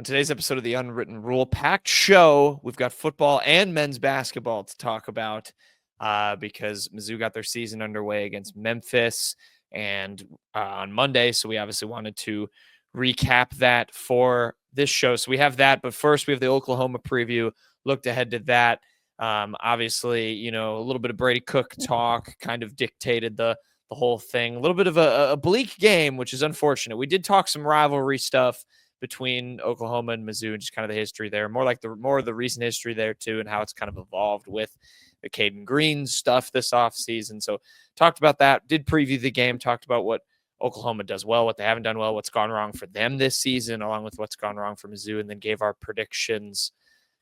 On today's episode of the Unwritten Rule, packed show. We've got football and men's basketball to talk about because Mizzou got their season underway against Memphis and on Monday. So we obviously wanted to recap that for this show. So we have that, but first we have the Oklahoma preview. Looked ahead to that. Obviously, a little bit of Brady Cook talk kind of dictated the whole thing. A little bit of a bleak game, which is unfortunate. We did talk some rivalry stuff between Oklahoma and Mizzou and just kind of the history there, more of the recent history there too, and how it's kind of evolved with the Payton Green stuff this offseason. So talked about that, did preview the game, talked about what Oklahoma does well, what they haven't done well, what's gone wrong for them this season, along with what's gone wrong for Mizzou, and then gave our predictions.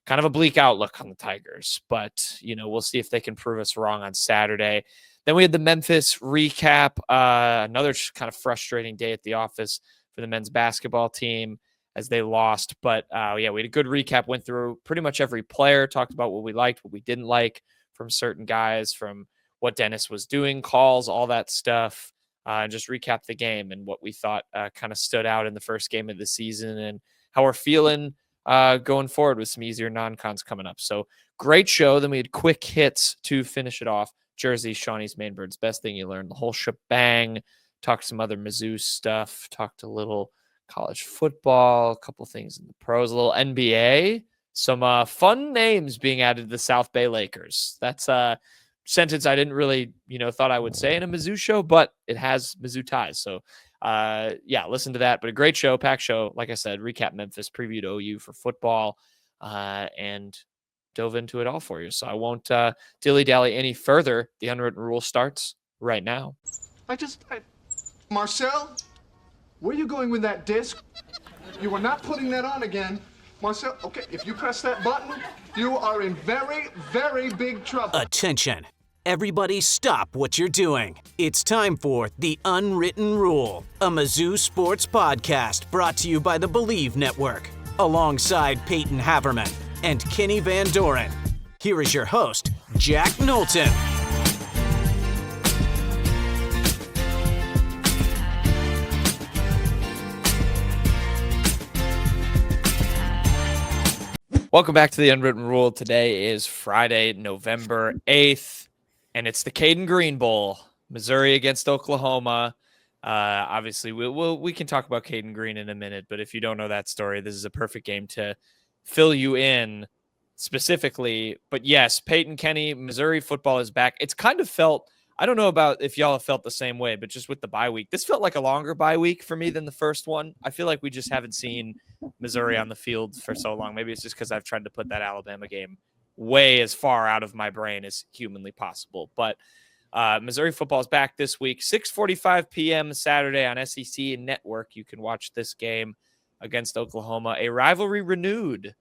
Kind of a bleak outlook on the Tigers, but we'll see if they can prove us wrong on Saturday. Then we had the Memphis recap, another kind of frustrating day at the office for the men's basketball team as they lost. But we had a good recap, went through pretty much every player, talked about what we liked, what we didn't like from certain guys, from what Dennis was doing, calls, all that stuff, and just recap the game and what we thought kind of stood out in the first game of the season and how we're feeling going forward with some easier non-cons coming up. So great show. Then we had quick hits to finish it off. Jersey, Shawnee's, Mainbirds, best thing you learned, the whole shebang. Talked some other Mizzou stuff, talked a little college football, a couple things in the pros, a little NBA, some fun names being added to the South Bay Lakers. That's a sentence I didn't really, thought I would say in a Mizzou show, but it has Mizzou ties. So, listen to that. But a great show, packed show. Like I said, recap Memphis, previewed OU for football, and dove into it all for you. So I won't dilly-dally any further. The Unwritten Rule starts right now. Marcel, where are you going with that disc? You are not putting that on again. Marcel, okay, if you press that button, you are in very, very big trouble. Attention. Everybody stop what you're doing. It's time for The Unwritten Rule, a Mizzou sports podcast brought to you by the Believe Network, alongside Payton Haverman and Kenny Van Doren. Here is your host, Jack Knowlton. Welcome back to the Unwritten Rule. Today is Friday, November 8th, and it's the Payton Green Bowl, Missouri against Oklahoma. Obviously, we can talk about Payton Green in a minute, but if you don't know that story, this is a perfect game to fill you in specifically. But yes, Payton, Kenny, Missouri football is back. It's kind of felt, I don't know about if y'all have felt the same way, but just with the bye week, this felt like a longer bye week for me than the first one. I feel like we just haven't seen Missouri on the field for so long. Maybe it's just because I've tried to put that Alabama game way as far out of my brain as humanly possible. But Missouri football is back this week, 6:45 p.m. Saturday on SEC Network. You can watch this game against Oklahoma, a rivalry renewed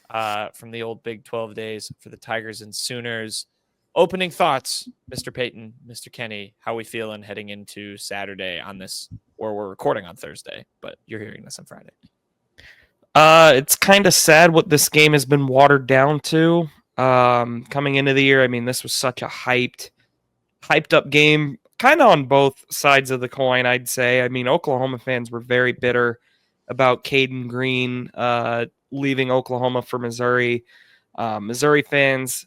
from the old Big 12 days for the Tigers and Sooners. Opening thoughts, Mr. Payton, Mr. Kenny, how we feeling heading into Saturday on this, or we're recording on Thursday, but you're hearing this on Friday. It's kind of sad what this game has been watered down to. Coming into the year, I mean, this was such a hyped up game, kind of on both sides of the coin, I'd say. I mean, Oklahoma fans were very bitter about Payton Green leaving Oklahoma for Missouri. Missouri fans,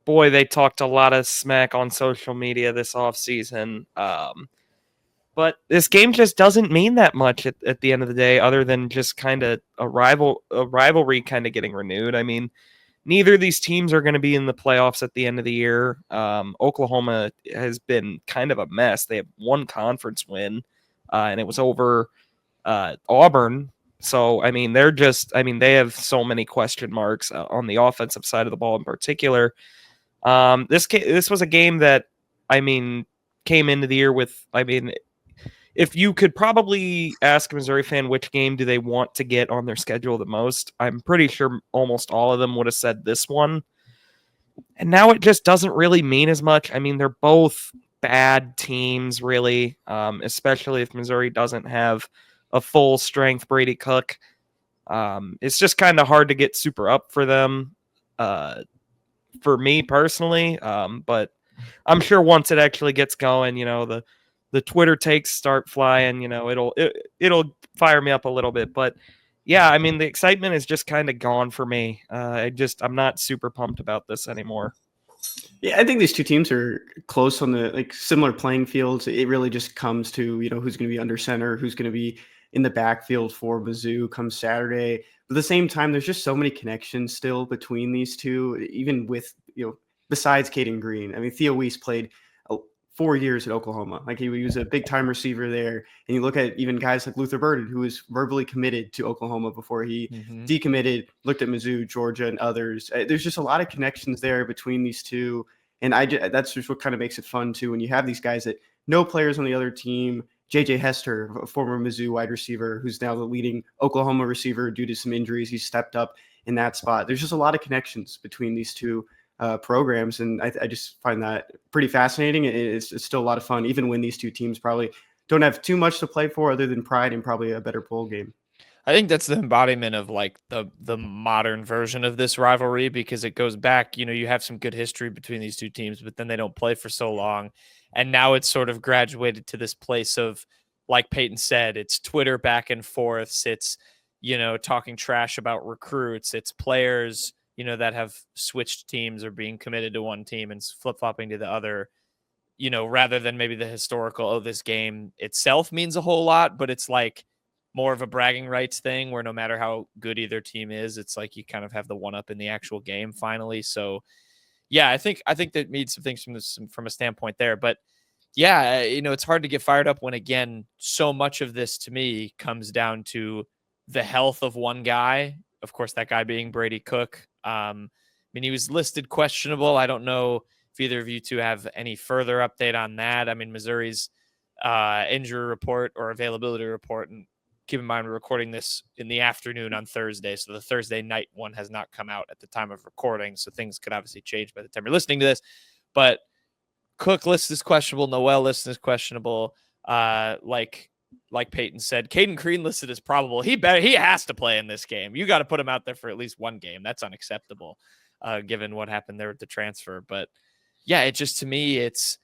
boy, they talked a lot of smack on social media this offseason. But this game just doesn't mean that much at the end of the day, other than just kind of a rivalry kind of getting renewed. I mean, neither of these teams are going to be in the playoffs at the end of the year. Oklahoma has been kind of a mess. They have one conference win, and it was over Auburn. So, I mean, they have so many question marks on the offensive side of the ball in particular. This was a game that, came into the year with, if you could probably ask a Missouri fan which game do they want to get on their schedule the most, I'm pretty sure almost all of them would have said this one. And now it just doesn't really mean as much. I mean, they're both bad teams, really, especially if Missouri doesn't have a full-strength Brady Cook. It's just kind of hard to get super up for them, for me personally. But I'm sure once it actually gets going, the Twitter takes start flying, it'll fire me up a little bit. But, yeah, I mean, the excitement is just kind of gone for me. I'm not super pumped about this anymore. Yeah, I think these two teams are close on the similar playing fields. It really just comes to, who's going to be under center, who's going to be in the backfield for Mizzou come Saturday. But at the same time, there's just so many connections still between these two, even with, besides Caden Green. I mean, Theo Weiss played 4 years at Oklahoma. Like he was a big time receiver there. And you look at even guys like Luther Burden, who was verbally committed to Oklahoma before he decommitted, looked at Mizzou, Georgia, and others. There's just a lot of connections there between these two. And that's just what kind of makes it fun too. When you have these guys that know players on the other team, JJ Hester, a former Mizzou wide receiver, who's now the leading Oklahoma receiver due to some injuries. He's stepped up in that spot. There's just a lot of connections between these two programs, and I just find that pretty fascinating. It's still a lot of fun, even when these two teams probably don't have too much to play for other than pride and probably a better bowl game. I think that's the embodiment of like the modern version of this rivalry, because it goes back, you have some good history between these two teams, but then they don't play for so long. And now it's sort of graduated to this place of, like Payton said, it's Twitter back and forth. It's, talking trash about recruits. It's players, that have switched teams or being committed to one team and flip-flopping to the other, rather than maybe the historical, this game itself means a whole lot, but it's like more of a bragging rights thing where no matter how good either team is, it's like you kind of have the one up in the actual game finally. So yeah, I think that means some things from a standpoint there, but yeah, it's hard to get fired up when, again, so much of this to me comes down to the health of one guy. Of course, that guy being Brady Cook. I mean, he was listed questionable. I don't know if either of you two have any further update on that. I mean, Missouri's injury report or availability report, and keep in mind we're recording this in the afternoon on Thursday, so the Thursday night one has not come out at the time of recording, so things could obviously change by the time you're listening to this. But Cook list is questionable. Noel list is questionable. Like Payton said, Caden Green listed as probable. He has to play in this game. You got to put him out there for at least one game. That's unacceptable, given what happened there with the transfer. But yeah, it just, to me, it's,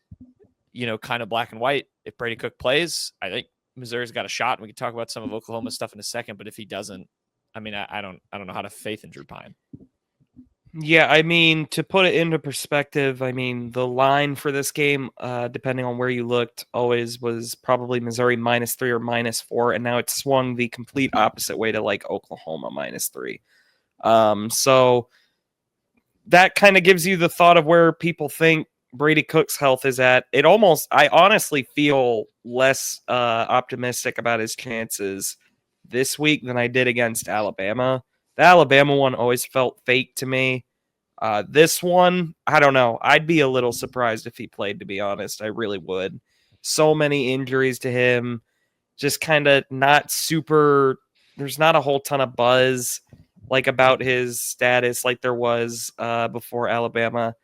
kind of black and white. If Brady Cook plays, I think Missouri's got a shot. And we can talk about some of Oklahoma's stuff in a second. But if he doesn't, I mean, I don't know how to faith in Drew Pine. Yeah, I mean, to put it into perspective, I mean, the line for this game, depending on where you looked, always was probably Missouri -3 or -4, and now it's swung the complete opposite way to like Oklahoma -3. So that kind of gives you the thought of where people think Brady Cook's health is at. I honestly feel less optimistic about his chances this week than I did against Alabama. The Alabama one always felt fake to me. This one, I don't know. I'd be a little surprised if he played, to be honest. I really would. So many injuries to him. Just kind of not super. There's not a whole ton of buzz about his status like there was before Alabama.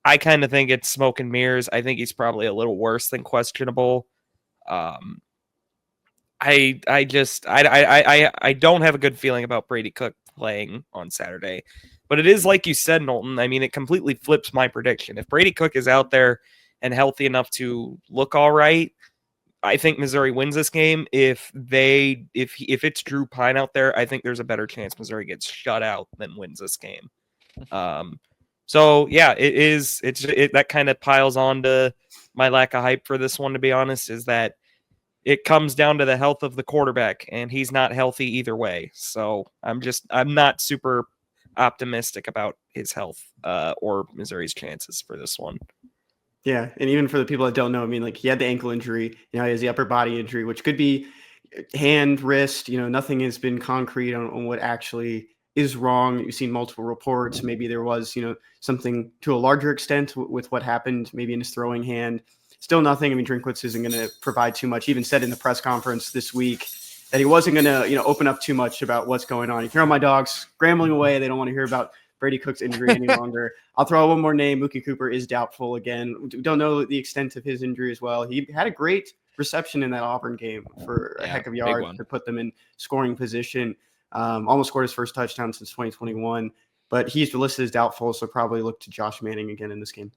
I kind of think it's smoke and mirrors. I think he's probably a little worse than questionable. I don't have a good feeling about Brady Cook playing on Saturday, but it is like you said, Knowlton. I mean, it completely flips my prediction. If Brady Cook is out there and healthy enough to look all right, I think Missouri wins this game. If it's Drew Pine out there, I think there's a better chance Missouri gets shut out than wins this game. So yeah, that kind of piles on to my lack of hype for this one, to be honest, is that it comes down to the health of the quarterback, and he's not healthy either way. So I'm not super optimistic about his health or Missouri's chances for this one. Yeah, and even for the people that don't know, I mean, he had the ankle injury, he has the upper body injury, which could be hand, wrist, nothing has been concrete on what actually is wrong. You've seen multiple reports. Maybe there was, something to a larger extent with what happened, maybe in his throwing hand. Still nothing. I mean, Drinkwitz isn't going to provide too much. He even said in the press conference this week that he wasn't going to, open up too much about what's going on. You hear all my dogs scrambling away. They don't want to hear about Brady Cook's injury any longer. I'll throw out one more name. Mookie Cooper is doubtful again. We don't know the extent of his injury as well. He had a great reception in that Auburn game for a heck of yards to put them in scoring position. Almost scored his first touchdown since 2021, but he's listed as doubtful, so probably look to Josh Manning again in this game.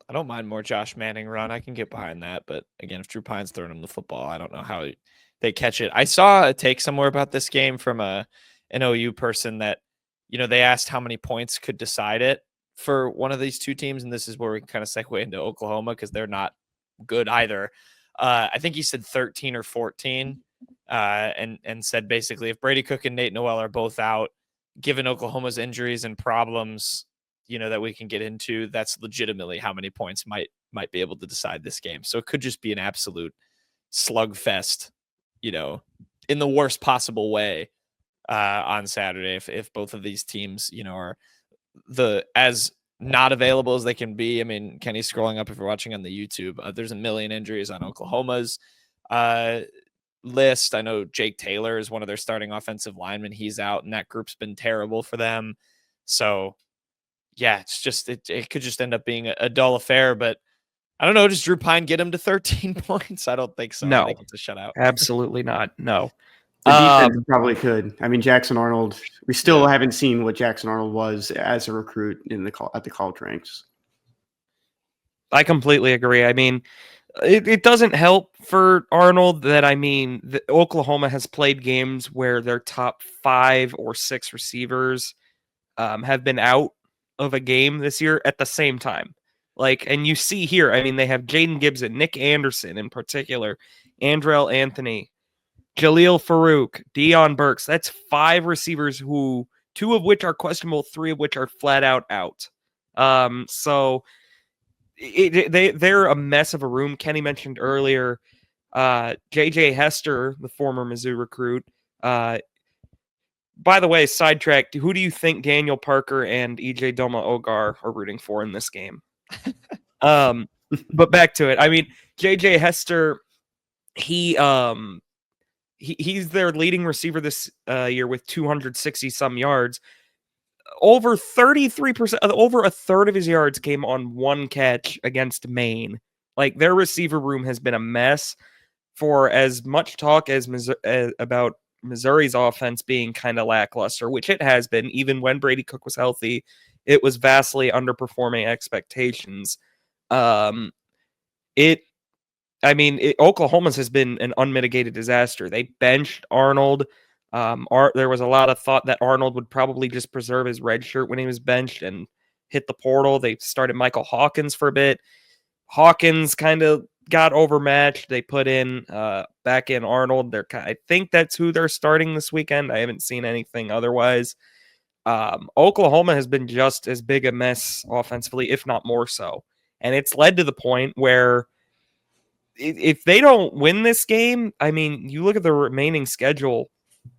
I don't mind more Josh Manning run. I can get behind that. But again, if Drew Pine's throwing him the football, I don't know how they catch it. I saw a take somewhere about this game from an OU person that, they asked how many points could decide it for one of these two teams. And this is where we kind of segue into Oklahoma because they're not good either. I think he said 13 or 14 and said basically if Brady Cook and Nate Noel are both out, given Oklahoma's injuries and problems, that we can get into, that's legitimately how many points might be able to decide this game. So it could just be an absolute slugfest, in the worst possible way on Saturday if both of these teams, are as not available as they can be. I mean, Kenny's scrolling up if you're watching on the YouTube. There's a million injuries on Oklahoma's list. I know Jake Taylor is one of their starting offensive linemen. He's out, and that group's been terrible for them. So, yeah, it's just it could just end up being a dull affair. But I don't know. Does Drew Pine get him to 13 points? I don't think so. No, I think it's a shutout. Absolutely not. No. The defense probably could. I mean, Jackson Arnold. We still haven't seen what Jackson Arnold was as a recruit at the college ranks. I completely agree. I mean, it doesn't help for Arnold that, Oklahoma has played games where their top 5 or 6 receivers have been out of a game this year at the same time. And you see here, they have Jaden Gibson, Nick Anderson in particular, Andrell Anthony, Jaleel Farouk, Deion Burks. That's 5 receivers who 2 of which are questionable, 3 of which are flat out. So they're a mess of a room. Kenny mentioned earlier, JJ Hester, the former Mizzou recruit. By the way, sidetracked, who do you think Daniel Parker and EJ Doma Ogar are rooting for in this game? But back to it. JJ Hester, he's their leading receiver this year with 260 some yards. Over 33%, over a third of his yards came on one catch against Maine. Their receiver room has been a mess. For as much talk as about Missouri's offense being kind of lackluster, which it has been, even when Brady Cook was healthy, it was vastly underperforming expectations. Oklahoma's has been an unmitigated disaster. They benched Arnold. There was a lot of thought that Arnold would probably just preserve his red shirt when he was benched and hit the portal. They started Michael Hawkins for a bit. Hawkins kind of got overmatched. They put in back in Arnold. I think that's who they're starting this weekend. I haven't seen anything otherwise. Oklahoma has been just as big a mess offensively, if not more so. And it's led to the point where if they don't win this game, you look at the remaining schedule,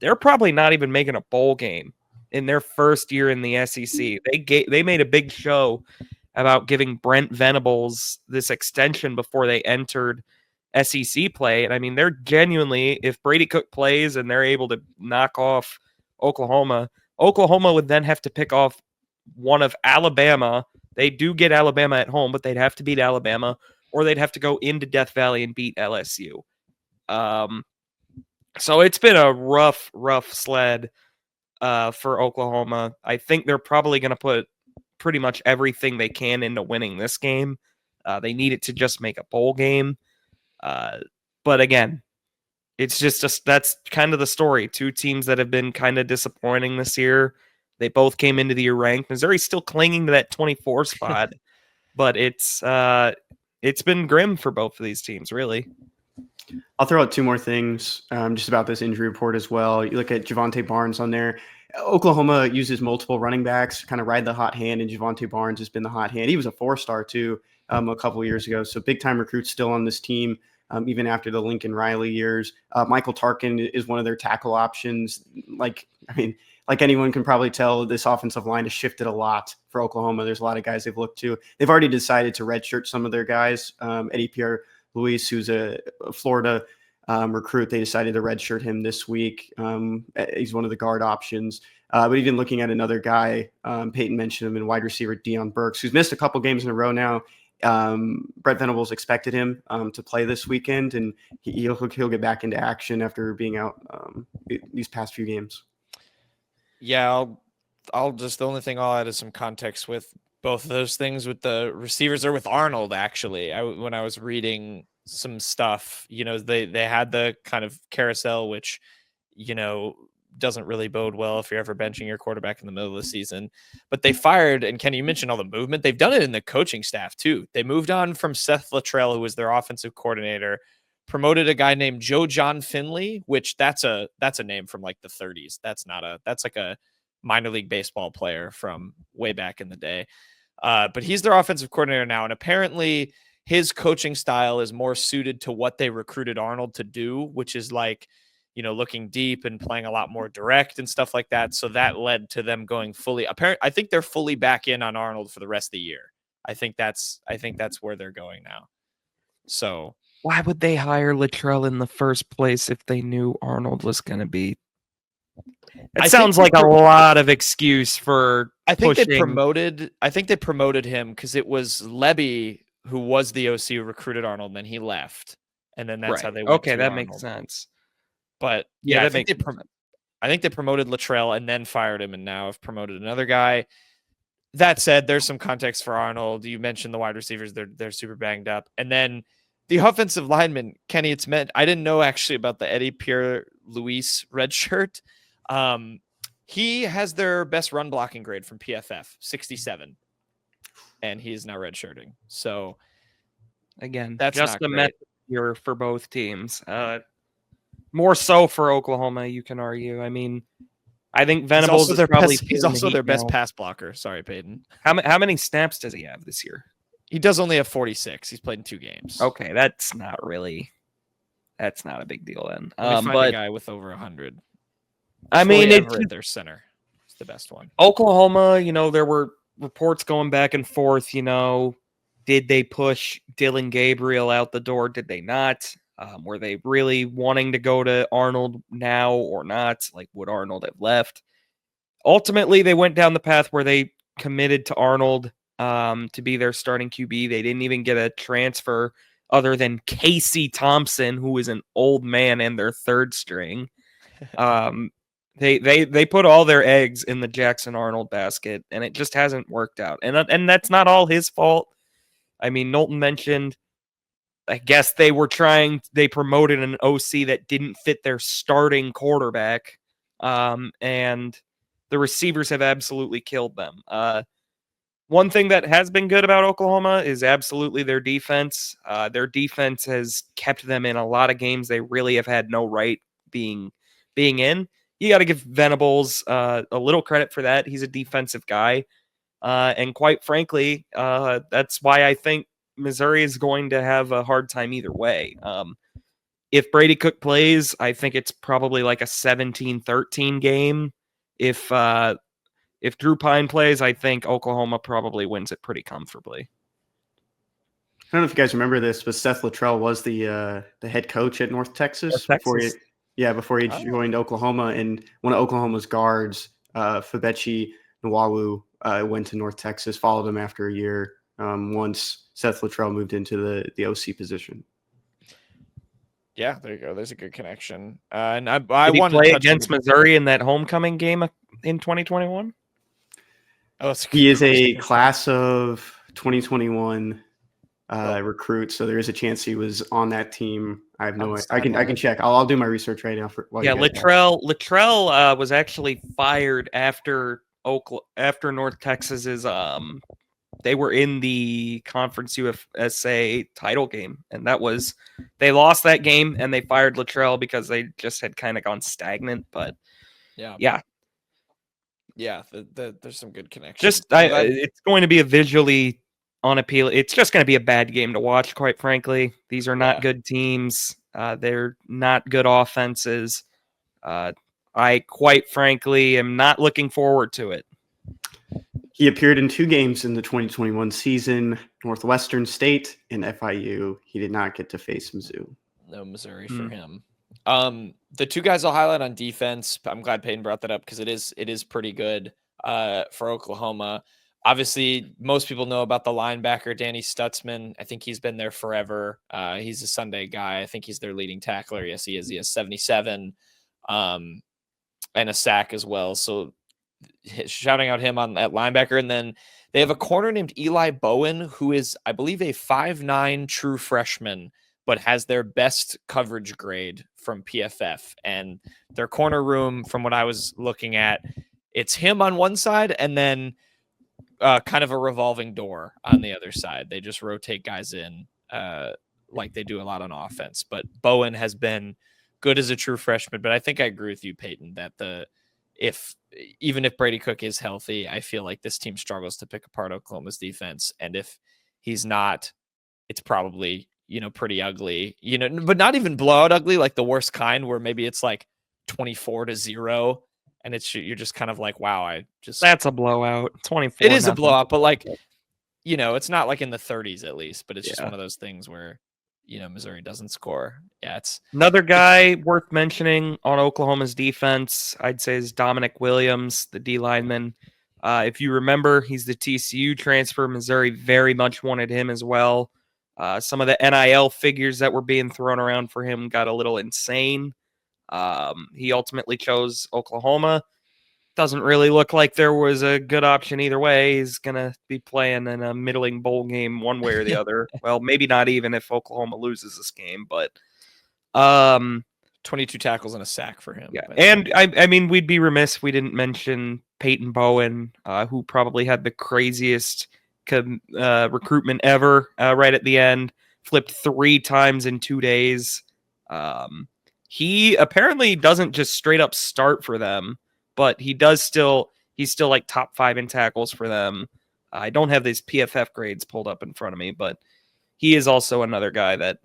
they're probably not even making a bowl game in their first year in the SEC. They made a big show about giving Brent Venables this extension before they entered SEC play. And they're genuinely, if Brady Cook plays and they're able to knock off Oklahoma would then have to pick off one of Alabama. They do get Alabama at home, but they'd have to beat Alabama, or they'd have to go into Death Valley and beat LSU. So it's been a rough sled for Oklahoma. I think they're probably going to put pretty much everything they can into winning this game. They need it to just make a bowl game. But again, it's just that's kind of the story. 2 teams that have been kind of disappointing this year. They both came into the year ranked. Missouri's still clinging to that 24 spot, but it's been grim for both of these teams, really. I'll throw out 2 more things just about this injury report as well. You look at Javonte Barnes on there. Oklahoma uses multiple running backs, kind of ride the hot hand, and Javonte Barnes has been the hot hand. He was a 4-star too a couple of years ago, so big-time recruit still on this team, even after the Lincoln Riley years. Michael Tarkin is one of their tackle options. Like anyone can probably tell, this offensive line has shifted a lot for Oklahoma. There's a lot of guys they've looked to. They've already decided to redshirt some of their guys. Eddie Pierre-Louis, who's a Florida recruit, they decided to redshirt him this week. He's one of the guard options. But even looking at another guy, Payton mentioned him, in wide receiver Deion Burks, who's missed a couple games in a row now. Brett Venables expected him to play this weekend, and he'll get back into action after being out these past few games. Yeah, I'll just, the only thing I'll add is some context with both of those things with the receivers, or with Arnold. Actually, when I was reading stuff. They had the kind of carousel, which doesn't really bode well if you're ever benching your quarterback in the middle of the season. But they fired, and Kenny, you mentioned all the movement. They've done it in the coaching staff too. They moved on from Seth Luttrell, who was their offensive coordinator, promoted a guy named John Finley, which that's a name from like the 30s. That's like a minor league baseball player from way back in the day. But he's their offensive coordinator now, and apparently his coaching style is more suited to what they recruited Arnold to do, which is like, looking deep and playing a lot more direct and stuff like that. So that led to them going fully. I think they're fully back in on Arnold for the rest of the year. I think that's where they're going now. So why would they hire Luttrell in the first place if they knew Arnold was going to be? It sounds like a lot of excuse for. I think they promoted him because it was Lebby who was the OC who recruited Arnold, and then he left, and then that's how they went. Okay, to that Arnold. makes sense. But yeah, I think they promoted Luttrell and then fired him, and now have promoted another guy. That said, there's some context for Arnold. You mentioned the wide receivers; they're super banged up, and then the offensive lineman, Kenny. I didn't know actually about the Eddie Pierre-Louis red shirt. He has their best run blocking grade from PFF, 67, and he is now redshirting. So again, that's just not a great. mess here for both teams. More so for Oklahoma, you can argue. I mean, I think Venables he's also their best pass blocker. Sorry, Payton. How many snaps does he have this year? He does only have 46. He's played in 2 games. Okay, that's not a big deal then. But a guy with over 100. I mean, it's their center. It's the best one. Oklahoma, there were reports going back and forth. Did they push Dylan Gabriel out the door? Did they not? Were they really wanting to go to Arnold now or not? Like, would Arnold have left? Ultimately, they went down the path where they committed to Arnold to be their starting QB. They didn't even get a transfer other than Casey Thompson, who is an old man and their third string. They put all their eggs in the Jackson Arnold basket, and it just hasn't worked out. And that's not all his fault. I mean, Knowlton mentioned, I guess they promoted an OC that didn't fit their starting quarterback, and the receivers have absolutely killed them. One thing that has been good about Oklahoma is absolutely their defense. Their defense has kept them in a lot of games they really have had no right being in. You got to give Venables a little credit for that. He's a defensive guy. And quite frankly, that's why I think Missouri is going to have a hard time either way. If Brady Cook plays, I think it's probably like a 17-13 game. If Drew Pine plays, I think Oklahoma probably wins it pretty comfortably. I don't know if you guys remember this, but Seth Luttrell was the head coach at North Texas. Before he joined Oklahoma, and one of Oklahoma's guards, Fabechi Nwawu, went to North Texas, followed him after a year once Seth Luttrell moved into the OC position. Yeah, there you go. There's a good connection. And I want to play against Missouri in that homecoming game in 2021. Oh, he is a class of 2021 recruit, so there is a chance he was on that team. I have no idea. I can check. I'll do my research right now. Luttrell was actually fired after North Texas's they were in the Conference USA title game, and they lost that game, and they fired Luttrell because they just had kind of gone stagnant. But yeah, there's some good connections. It's going to be a visually unappealing. It's just going to be a bad game to watch, quite frankly. These are not good teams. They're not good offenses. I quite frankly am not looking forward to it. He appeared in 2 games in the 2021 season, Northwestern State and FIU. He did not get to face Mizzou. No Missouri for him. The 2 guys I'll highlight on defense, I'm glad Payton brought that up because it is pretty good for Oklahoma. Obviously, most people know about the linebacker, Danny Stutzman. I think he's been there forever. He's a Sunday guy. I think he's their leading tackler. Yes, he is. He has 77 and a sack as well. So shouting out him at linebacker. And then they have a corner named Eli Bowen, who is, I believe, a 5'9" true freshman but has their best coverage grade from PFF. And their corner room, from what I was looking at, it's him on one side and then kind of a revolving door on the other side. They just rotate guys in like they do a lot on offense. But Bowen has been good as a true freshman. But I think I agree with you, Payton, that even if Brady Cook is healthy, I feel like this team struggles to pick apart Oklahoma's defense. And if he's not, it's probably, pretty ugly, but not even blowout ugly, like the worst kind where maybe it's like 24-0. And you're just kind of like, wow, that's a blowout. 24. It is a blowout, but like, it's not like in the 30s at least, but it's just one of those things where, Missouri doesn't score. Yeah, it's another guy worth mentioning on Oklahoma's defense, I'd say, is Dominic Williams, the D lineman. If you remember, he's the TCU transfer. Missouri very much wanted him as well. Some of the NIL figures that were being thrown around for him got a little insane. He ultimately chose Oklahoma. Doesn't really look like there was a good option either way. He's going to be playing in a middling bowl game one way or the other. Well, maybe not even if Oklahoma loses this game, but 22 tackles and a sack for him. Yeah, and I mean, we'd be remiss if we didn't mention Payton Bowen, who probably had the craziest recruitment ever right at the end. Flipped 3 times in 2 days. He apparently doesn't just straight up start for them, but he's still like top 5 in tackles for them. I don't have these PFF grades pulled up in front of me, but he is also another guy that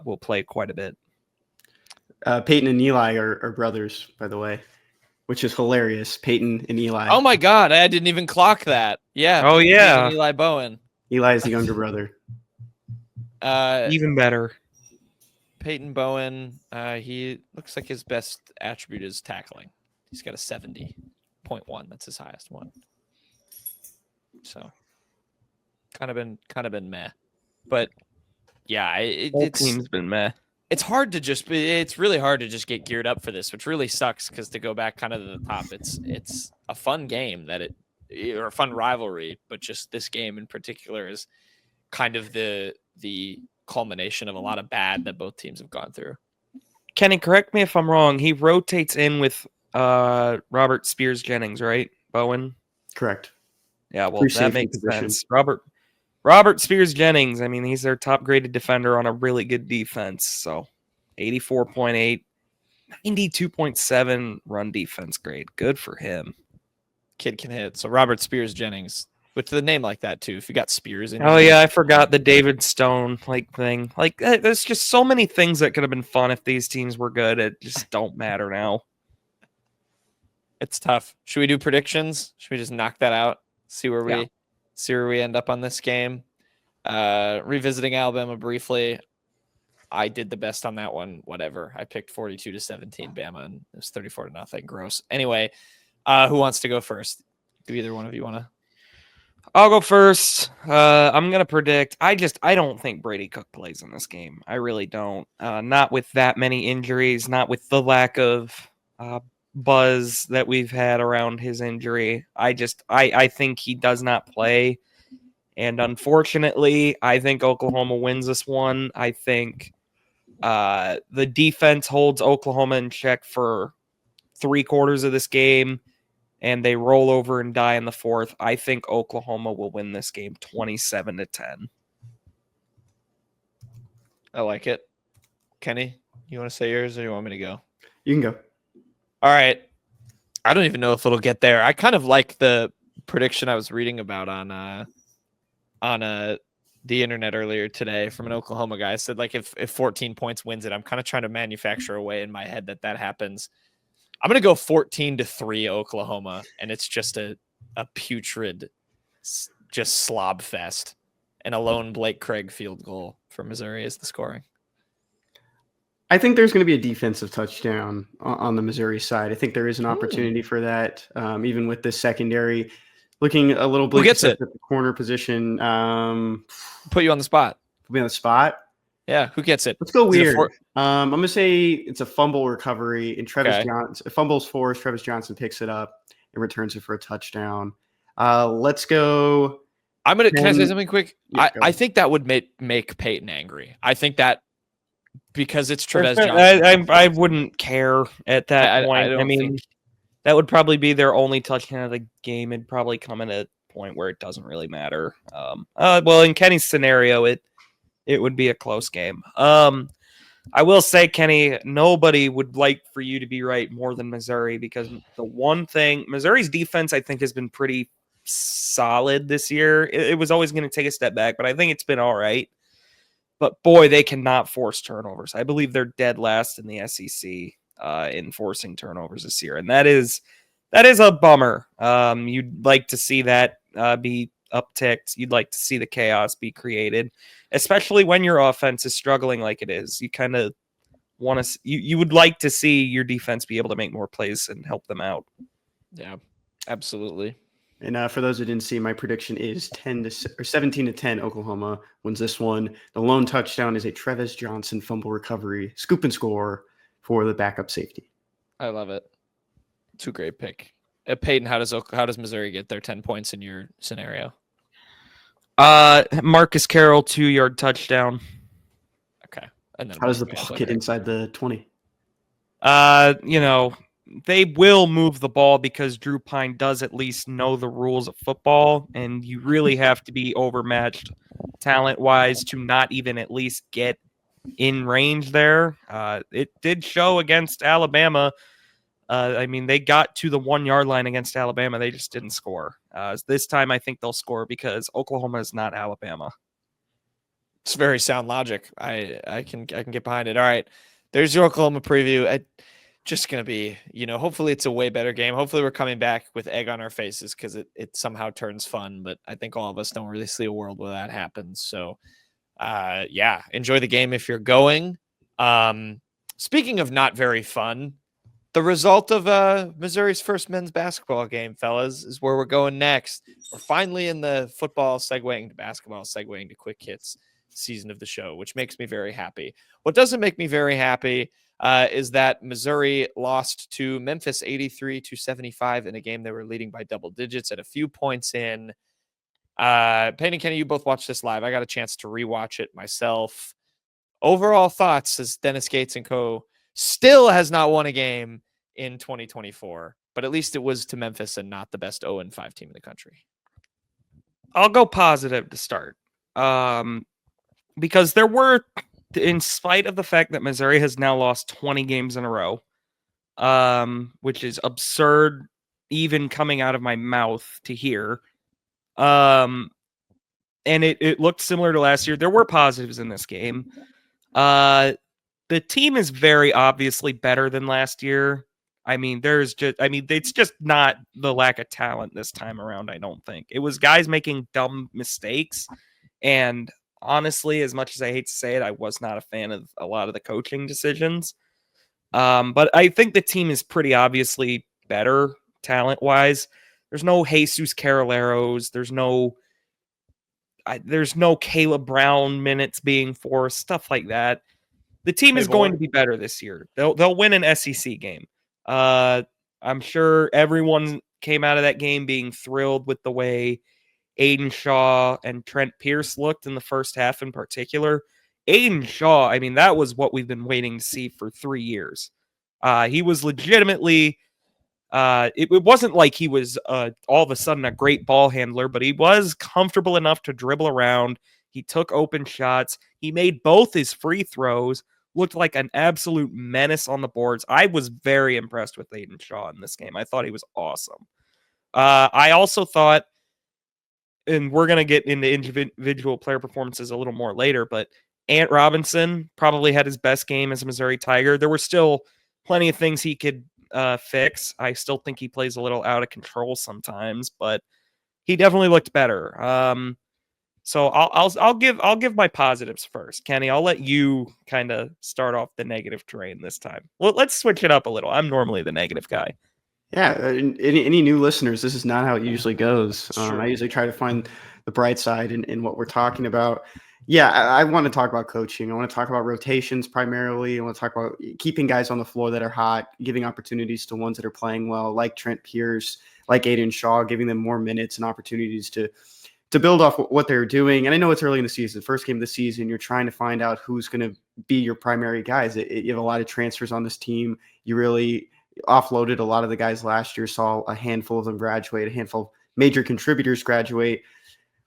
will play quite a bit. Payton and Eli are brothers, by the way, which is hilarious. Payton and Eli. Oh my God, I didn't even clock that. Yeah. Oh yeah. Eli Bowen. Eli is the younger brother. Even better. Payton Bowen. He looks like his best attribute is tackling. He's got a 70.1. That's his highest one. So kind of been meh, but yeah, it's team's been meh. It's really hard to just get geared up for this, which really sucks because to go back kind of to the top, it's a fun game or a fun rivalry, but just this game in particular is kind of the culmination of a lot of bad that both teams have gone through. Kenny, correct me if I'm wrong. He rotates in with Robert Spears Jennings, right? Bowen? Correct. Yeah, well, that makes sense. Robert Spears Jennings, I mean, he's their top graded defender on a really good defense. So 84.8, 92.7 run defense grade. Good for him. Kid can hit. So Robert Spears Jennings, with the name like that too. If you got Spears in. Oh yeah, I forgot the David Stone thing. There's just so many things that could have been fun if these teams were good. It just don't matter now. It's tough. Should we do predictions? Should we just knock that out? See where we end up on this game. Revisiting Alabama briefly. I did the best on that one. Whatever. I picked 42-17 Bama, and it was 34-0. Gross. Anyway, who wants to go first? Do either one of you want to? I'll go first. I'm gonna predict. I don't think Brady Cook plays in this game. I really don't. Not with that many injuries. Not with the lack of buzz that we've had around his injury. I think he does not play, and unfortunately, I think Oklahoma wins this one. I think the defense holds Oklahoma in check for 3/4 of this game, and they roll over and die in the 4th. I think Oklahoma will win this game 27-10. I like it. Kenny, you want to say yours or you want me to go? You can go. All right. I don't even know if it'll get there. I kind of like the prediction I was reading about on the internet earlier today from an Oklahoma guy. I said, like, if 14 points wins it, I'm kind of trying to manufacture a way in my head that happens. I'm going to go 14-3 Oklahoma, and it's just a putrid, just slob fest. And a lone Blake Craig field goal for Missouri is the scoring. I think there's going to be a defensive touchdown on the Missouri side. I think there is an opportunity for that, even with this secondary. Looking a little bit at the corner position. Put you on the spot. Put me on the spot? Yeah, who gets it? Let's go weird. I'm going to say it's a fumble recovery, and Johnson fumbles forced. Travis Johnson picks it up and returns it for a touchdown. Let's go. Can I say something quick? Yeah, I think that would make Payton angry. I think that because it's Trevez Johnson. I wouldn't care at that point. I don't mean, think that would probably be their only touchdown of the game. It'd probably come at a point where it doesn't really matter. Well, in Kenny's scenario, it would be a close game. I will say, Kenny, nobody would like for you to be right more than Missouri, because the one thing, Missouri's defense, I think, has been pretty solid this year. It was always going to take a step back, but I think it's been all right. But boy, they cannot force turnovers. I believe they're dead last in the SEC in forcing turnovers this year, and that is a bummer. You'd like to see that be upticked. You'd like to see the chaos be created, especially when your offense is struggling like it is. You kind of want to. You would like to see your defense be able to make more plays and help them out. Yeah, absolutely. And for those who didn't see, my prediction is 17-10. Oklahoma wins this one. The lone touchdown is a Trevez Johnson fumble recovery, scoop and score for the backup safety. I love it. It's a great pick. Payton, how does Missouri get their 10 points in your scenario? Marcus Carroll 2-yard touchdown. Okay. And then how does the ball get inside the 20? They will move the ball because Drew Pine does at least know the rules of football, and you really have to be overmatched talent-wise to not even at least get in range there. It did show against Alabama. They got to the 1-yard line against Alabama. They just didn't score. This time I think they'll score because Oklahoma is not Alabama. It's very sound logic. I can get behind it. All right. There's your Oklahoma preview. Just going to be, hopefully it's a way better game. Hopefully we're coming back with egg on our faces because it somehow turns fun. But I think all of us don't really see a world where that happens. So, enjoy the game if you're going. Speaking of not very fun, the result of Missouri's first men's basketball game, fellas, is where we're going next. We're finally in the football, segueing to basketball, segueing to quick hits season of the show, which makes me very happy. What doesn't make me very happy is that Missouri lost to Memphis 83-75 in a game they were leading by double digits at a few points in. Payton and Kenny, you both watched this live. I got a chance to rewatch it myself. Overall thoughts as Dennis Gates and co. still has not won a game in 2024, but at least it was to Memphis and not the best 0-5 team in the country. I'll go positive to start. Because there were, in spite of the fact that Missouri has now lost 20 games in a row, which is absurd even coming out of my mouth to hear. And it looked similar to last year. There were positives in this game. The team is very obviously better than last year. It's just not the lack of talent this time around, I don't think. It was guys making dumb mistakes. And honestly, as much as I hate to say it, I was not a fan of a lot of the coaching decisions. But I think the team is pretty obviously better talent-wise. There's no Jesus Carroleros. There's no Caleb Brown minutes being forced, stuff like that. The team is going to be better this year. They'll win an SEC game. I'm sure everyone came out of that game being thrilled with the way Aiden Shaw and Trent Pierce looked in the first half in particular. Aiden Shaw, that was what we've been waiting to see for 3 years. He was legitimately, it wasn't like he was all of a sudden a great ball handler, but he was comfortable enough to dribble around. He took open shots. He made both his free throws. Looked like an absolute menace on the boards. I was very impressed with Aiden Shaw in this game. I thought he was awesome. I also thought, and we're going to get into individual player performances a little more later, but Ant Robinson probably had his best game as a Missouri Tiger. There were still plenty of things he could fix. I still think he plays a little out of control sometimes, but he definitely looked better. So I'll give my positives first. Kenny, I'll let you kind of start off the negative terrain this time. Well, let's switch it up a little. I'm normally the negative guy. Yeah, any new listeners, this is not how it usually goes. I usually try to find the bright side in what we're talking about. Yeah, I want to talk about coaching. I want to talk about rotations primarily. I want to talk about keeping guys on the floor that are hot, giving opportunities to ones that are playing well, like Trent Pierce, like Aiden Shaw, giving them more minutes and opportunities to to build off what they're doing, and I know it's early in the season, first game of the season, you're trying to find out who's going to be your primary guys. You have a lot of transfers on this team. You really offloaded a lot of the guys last year, saw a handful of them graduate, a handful of major contributors graduate.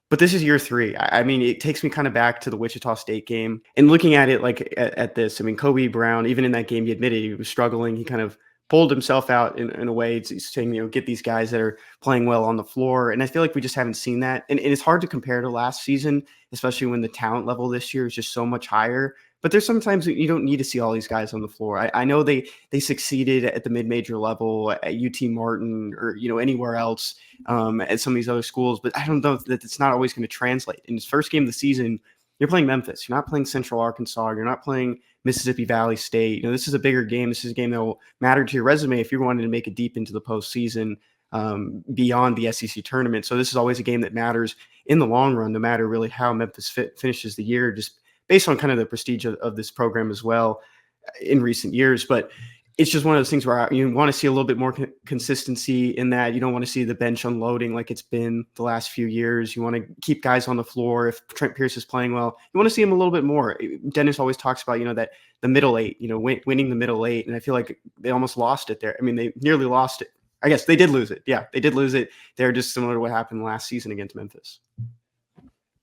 But this is year 3. I mean, it takes me kind of back to the Wichita State game and looking at it like at this. I mean, Kobe Brown, even in that game, he admitted he was struggling. He kind of pulled himself out in a way, saying, get these guys that are playing well on the floor. And I feel like we just haven't seen that. And it's hard to compare to last season, especially when the talent level this year is just so much higher. But there's sometimes you don't need to see all these guys on the floor. I know they succeeded at the mid-major level at UT Martin or anywhere else at some of these other schools, but I don't know that it's not always going to translate. In his first game of the season, you're playing Memphis. You're not playing Central Arkansas. You're not playing Mississippi Valley State. This is a bigger game. This is a game that will matter to your resume if you're wanting to make it deep into the postseason beyond the SEC tournament. So this is always a game that matters in the long run, no matter really how Memphis finishes the year, just based on kind of the prestige of this program as well in recent years. But it's just one of those things where you want to see a little bit more consistency in that. You don't want to see the bench unloading like it's been the last few years. You want to keep guys on the floor. If Trent Pierce is playing well, you want to see him a little bit more. Dennis always talks about, that the middle 8, winning the middle 8. And I feel like they almost lost it there. I mean, they nearly lost it. I guess they did lose it. Yeah, they did lose it. They're just similar to what happened last season against Memphis.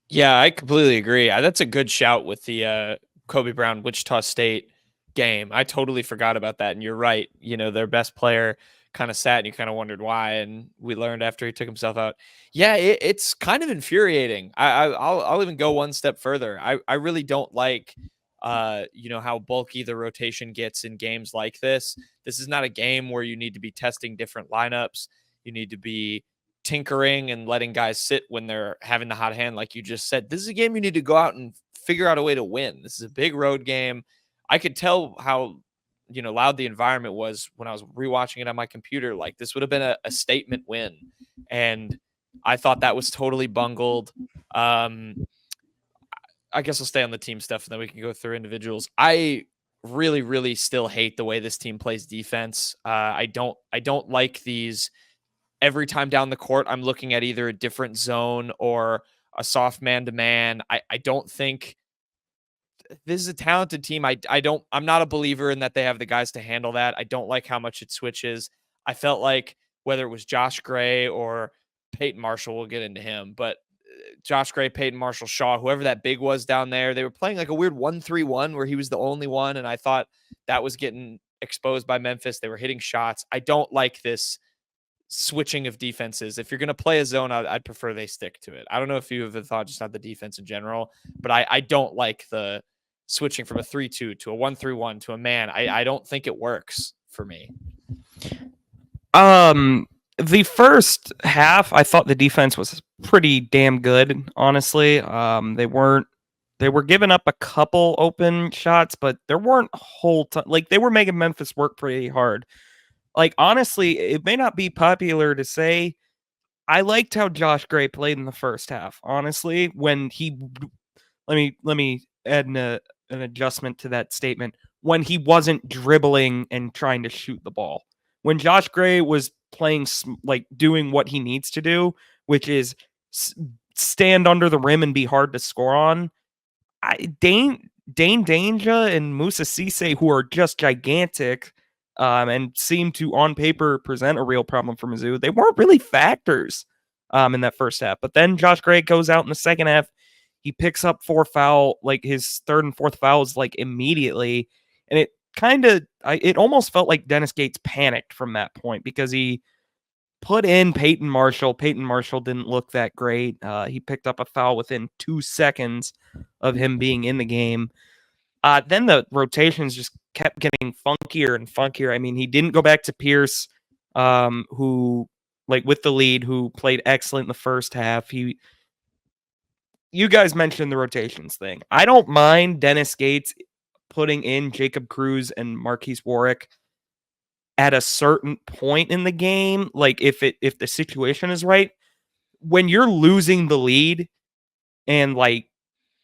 Yeah, I completely agree. That's a good shout with the Kobe Brown Wichita State game. I totally forgot about that. And you're right. Their best player kind of sat and you kind of wondered why. And we learned after he took himself out. Yeah, it's kind of infuriating. I'll even go one step further. I really don't like, how bulky the rotation gets in games like this. This is not a game where you need to be testing different lineups. You need to be tinkering and letting guys sit when they're having the hot hand, like you just said. This is a game you need to go out and figure out a way to win. This is a big road game. I could tell how loud the environment was when I was rewatching it on my computer. Like, this would have been a statement win, and I thought that was totally bungled. I guess I'll stay on the team stuff and then we can go through individuals. I really, really still hate the way this team plays defense. I don't like these. Every time down the court, I'm looking at either a different zone or a soft man-to-man. I don't think this is a talented team. I'm not a believer in that they have the guys to handle that. I don't like how much it switches. I felt like whether it was Josh Gray or Payton Marshall, we'll get into him, but Josh Gray, Payton Marshall, Shaw, whoever that big was down there, they were playing like a weird 1-3-1 where he was the only one. And I thought that was getting exposed by Memphis. They were hitting shots. I don't like this switching of defenses. If you're going to play a zone, I'd prefer they stick to it. I don't know if you have thought just not the defense in general, but I don't like the switching from a 3-2 to a 1-3-1 to a man. I don't think it works for me. The first half, I thought the defense was pretty damn good, honestly. They were giving up a couple open shots, but there weren't a whole ton. Like, they were making Memphis work pretty hard. Like, honestly, it may not be popular to say, I liked how Josh Gray played in the first half. Honestly, when he, let me add an adjustment to that statement. When he wasn't dribbling and trying to shoot the ball, when Josh Gray was playing, like, doing what he needs to do, which is stand under the rim and be hard to score on. Dane Danger and Musa Cisse, who are just gigantic, and seem to, on paper, present a real problem for Mizzou. They weren't really factors in that first half. But then Josh Gray goes out in the second half. He picks up his third and fourth fouls, like, immediately. And it almost felt like Dennis Gates panicked from that point because he put in Payton Marshall. Payton Marshall didn't look that great. He picked up a foul within 2 seconds of him being in the game. Then the rotations just kept getting funkier and funkier. I mean, he didn't go back to Pierce, who, like, with the lead, who played excellent in the first half. You guys mentioned the rotations thing. I don't mind Dennis Gates putting in Jacob Cruz and Marquise Warwick at a certain point in the game. Like, if the situation is right, when you're losing the lead and, like,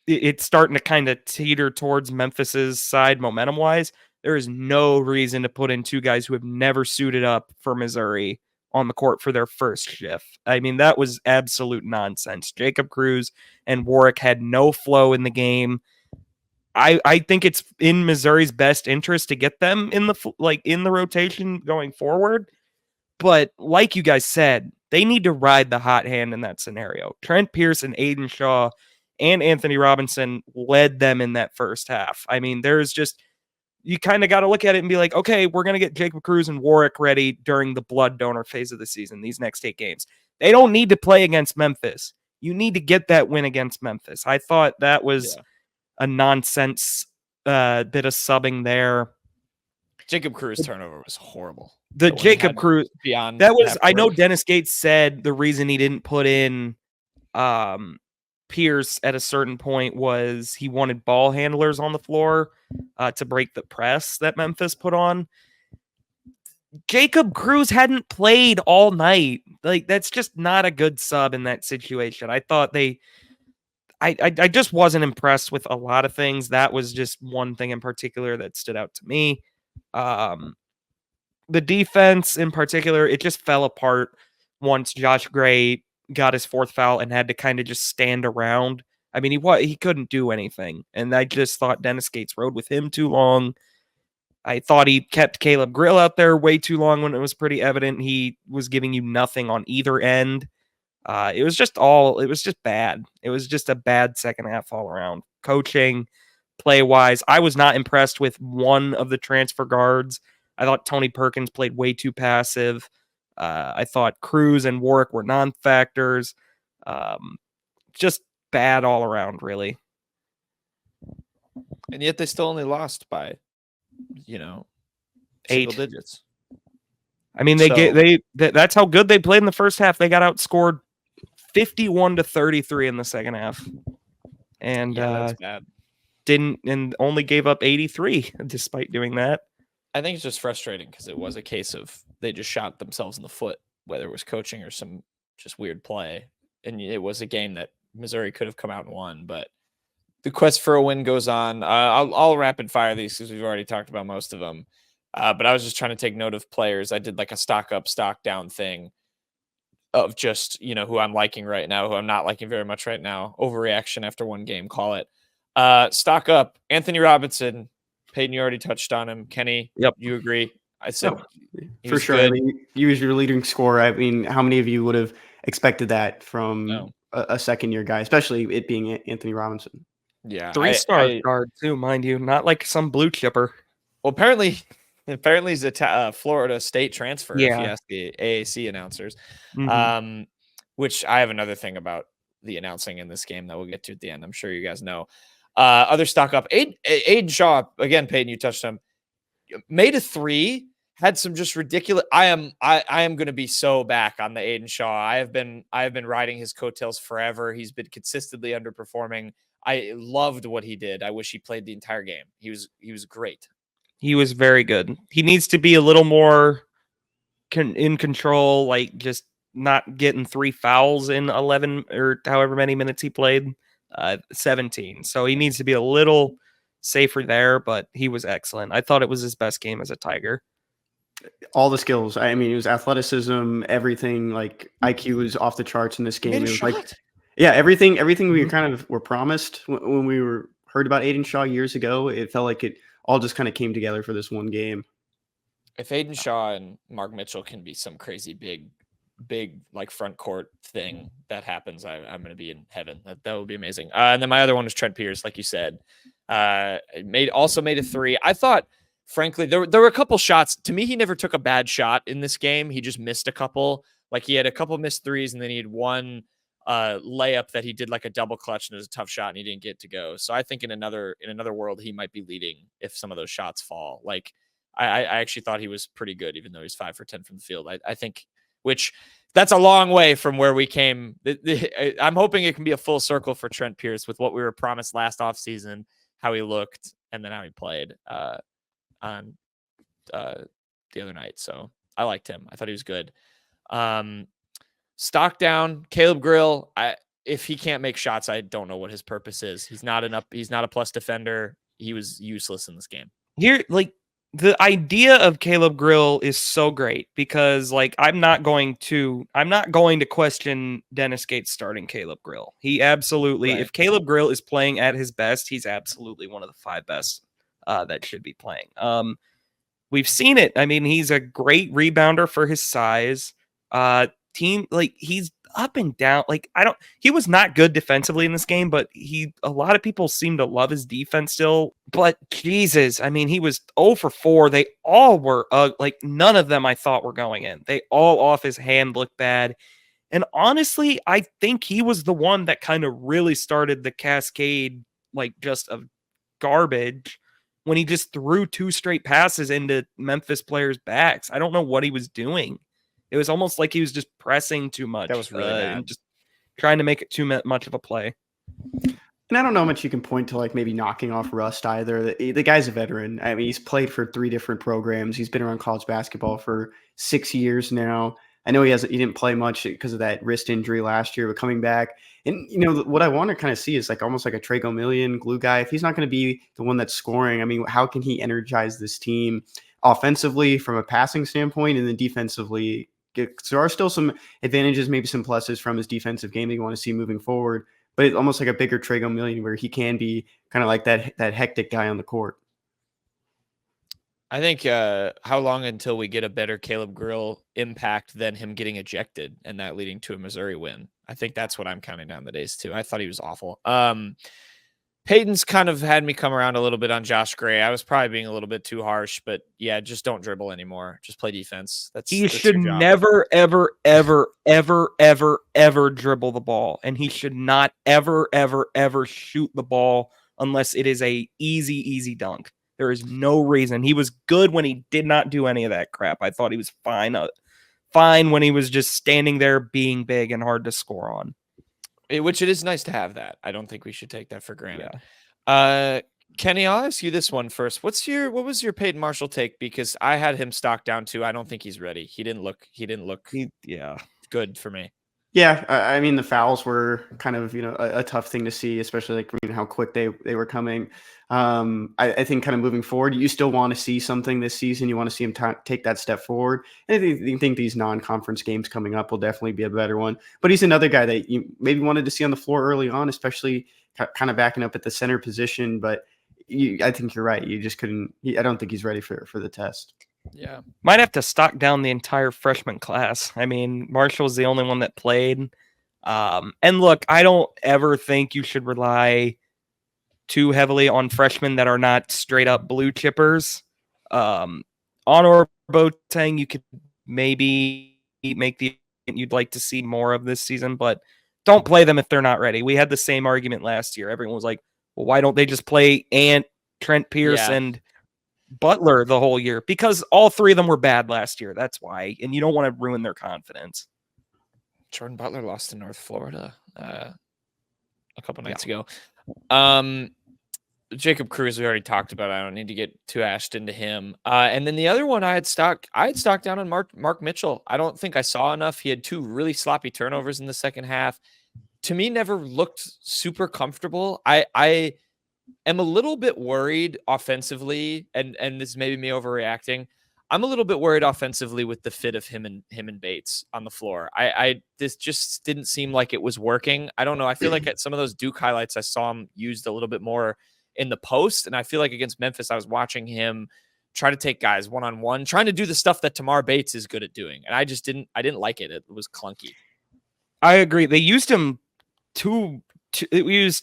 it's starting to kind of teeter towards Memphis's side momentum-wise, there is no reason to put in two guys who have never suited up for Missouri on the court for their first shift. I mean, that was absolute nonsense. Jacob Cruz and Warwick had no flow in the game. I think it's in Missouri's best interest to get them in the rotation going forward. But like you guys said, they need to ride the hot hand in that scenario. Trent Pierce and Aiden Shaw and Anthony Robinson led them in that first half. I mean, you kind of got to look at it and be like, okay, we're going to get Jacob Cruz and Warwick ready during the blood donor phase of the season, these next 8 games. They don't need to play against Memphis. You need to get that win against Memphis. I thought that was a nonsense bit of subbing there. Jacob Cruz turnover was horrible. The Jacob Cruz beyond that was, I know Dennis Gates said the reason he didn't put in Pierce at a certain point was he wanted ball handlers on the floor to break the press that Memphis put on. Jacob Cruz hadn't played all night. Like, that's just not a good sub in that situation. I thought I just wasn't impressed with a lot of things. That was just one thing in particular that stood out to me. The defense in particular, it just fell apart once Josh Gray got his 4th foul and had to kind of just stand around. I mean, he couldn't do anything. And I just thought Dennis Gates rode with him too long. I thought he kept Caleb Grill out there way too long when it was pretty evident he was giving you nothing on either end. It was just bad. It was just a bad second half all around. Coaching, play-wise, I was not impressed with one of the transfer guards. I thought Tony Perkins played way too passive. I thought Cruz and Warwick were non-factors. Just bad all around, really. And yet they still only lost by, 8 single digits. I mean, that's how good they played in the first half. They got outscored 51-33 in the second half. And that's bad. And only gave up 83 despite doing that. I think it's just frustrating because it was a case of they just shot themselves in the foot, whether it was coaching or some just weird play. And it was a game that Missouri could have come out and won, but the quest for a win goes on. I'll rapid fire these because we've already talked about most of them. But I was just trying to take note of players. I did like a stock up, stock down thing of just, who I'm liking right now, who I'm not liking very much right now. Overreaction after one game, call it. Stock up, Anthony Robinson. Payton, you already touched on him. Kenny, yep, you agree? I said for sure. Good. I mean, he was your leading scorer. I mean, how many of you would have expected that from a second-year guy, especially it being Anthony Robinson? Yeah, 3-star guard too, mind you, not like some blue chipper. Well, apparently he's a Florida State transfer. Yeah. If you ask the AAC announcers, Mm-hmm. Which I have another thing about the announcing in this game that we'll get to at the end. I'm sure you guys know. Other stock up, Aiden Shaw again. Payton, you touched him. Made a 3. Had some just ridiculous. I am going to be so back on the Aiden Shaw. I have been riding his coattails forever. He's been consistently underperforming. I loved what he did. I wish he played the entire game. He was great. He was very good. He needs to be a little more in control, like just not getting 3 fouls in 11 or however many minutes he played. 17. So he needs to be a little safer there, but he was excellent. I thought it was his best game as a Tiger. All the skills. I mean, it was athleticism, everything. Like IQ was off the charts in this game. It was like, yeah, everything we kind of were promised when we heard about Aiden Shaw years ago. It felt like it all just kind of came together for this one game. If Aiden Shaw and Mark Mitchell can be some crazy big like front court thing that happens, I'm going to be in heaven. That would be amazing. And then my other one was Trent Pierce, like you said. Made a 3. I thought, frankly, there were a couple shots. To me, he never took a bad shot in this game. He just missed a couple. Like he had a couple missed threes, and then he had one layup that he did like a double clutch, and it was a tough shot, and he didn't get to go. So I think in another world, he might be leading if some of those shots fall. Like I actually thought he was pretty good, even though he's 5 for 10 from the field. I think, which that's a long way from where we came. I'm hoping it can be a full circle for Trent Pierce with what we were promised last offseason, how he looked, and then how he played on the other night. So I liked him. I thought he was good. Stock down, Caleb Grill. If he can't make shots, I don't know what his purpose is. He's not a plus defender. He was useless in this game. Here, like, the idea of Caleb Grill is so great because like I'm not going to question Dennis Gates starting Caleb Grill. He absolutely, Right. if Caleb Grill is playing at his best, he's absolutely one of the 5 best that should be playing. We've seen it. I mean, he's a great rebounder for his size. Team, like, he's up and down. Like, he was not good defensively in this game, but a lot of people seem to love his defense still. But Jesus, I mean, he was 0 for 4. They all were, like, none of them I thought were going in. They all off his hand looked bad. And honestly, I think he was the one that kind of really started the cascade, like, just of garbage when he just threw 2 straight passes into Memphis players' backs. I don't know what he was doing. It was almost like he was just pressing too much. That was really bad. And just trying to make it too much of a play. And I don't know how much you can point to, like, maybe knocking off rust either. The guy's a veteran. I mean, he's played for 3 different programs. He's been around college basketball for 6 years now. I know he didn't play much because of that wrist injury last year, but coming back. And, what I want to kind of see is like almost like a Trey Gomillion glue guy. If he's not going to be the one that's scoring, I mean, how can he energize this team offensively from a passing standpoint and then defensively? There are still some advantages, maybe some pluses from his defensive game that you want to see moving forward, but it's almost like a bigger Trey Gomillion where he can be kind of like that hectic guy on the court. I think how long until we get a better Caleb Grill impact than him getting ejected and that leading to a Missouri win? I think that's what I'm counting down the days to. I thought he was awful. Payton's kind of had me come around a little bit on Josh Gray. I was probably being a little bit too harsh, but yeah, just don't dribble anymore. Just play defense. He that's should your job. never, ever, ever, ever, ever, ever dribble the ball. And he should not ever, ever, ever shoot the ball unless it is a easy dunk. There is no reason. He was good when he did not do any of that crap. I thought he was fine when he was just standing there being big and hard to score on. Which it is nice to have that. I don't think we should take that for granted. Yeah. Kenny, I'll ask you this one first. What was your Payton Marshall take? Because I had him stocked down too. I don't think he's ready. He didn't look good for me. Yeah, I mean, the fouls were kind of, a tough thing to see, especially like how quick they were coming. I think kind of moving forward, you still want to see something this season. You want to see him take that step forward. And I think these non-conference games coming up will definitely be a better one. But he's another guy that you maybe wanted to see on the floor early on, especially kind of backing up at the center position. But I think you're right. You just couldn't. I don't think he's ready for the test. Yeah. Might have to stock down the entire freshman class. I mean, Marshall's the only one that played. And look, I don't ever think you should rely too heavily on freshmen that are not straight up blue chippers. On or Boateng, you could maybe make the you'd like to see more of this season, but don't play them if they're not ready. We had the same argument last year. Everyone was like, well, why don't they just play Trent Pierce and Butler the whole year? Because all 3 of them were bad last year. That's why. And you don't want to ruin their confidence. Jordan Butler lost to North Florida a couple nights ago. Jacob Cruz, we already talked about. I don't need to get too ashed into him. And then the other one I had stocked down on Mark Mitchell. I don't think I saw enough. He had 2 really sloppy turnovers in the second half. To me, never looked super comfortable. I am a little bit worried offensively, and this is maybe me overreacting. I'm a little bit worried offensively with the fit of him and Bates on the floor. This just didn't seem like it was working. I don't know. I feel like at some of those Duke highlights, I saw him used a little bit more in the post, and I feel like against Memphis, I was watching him try to take guys one-on-one, trying to do the stuff that Tamar Bates is good at doing, and I didn't like it. It was clunky. I agree. They used him too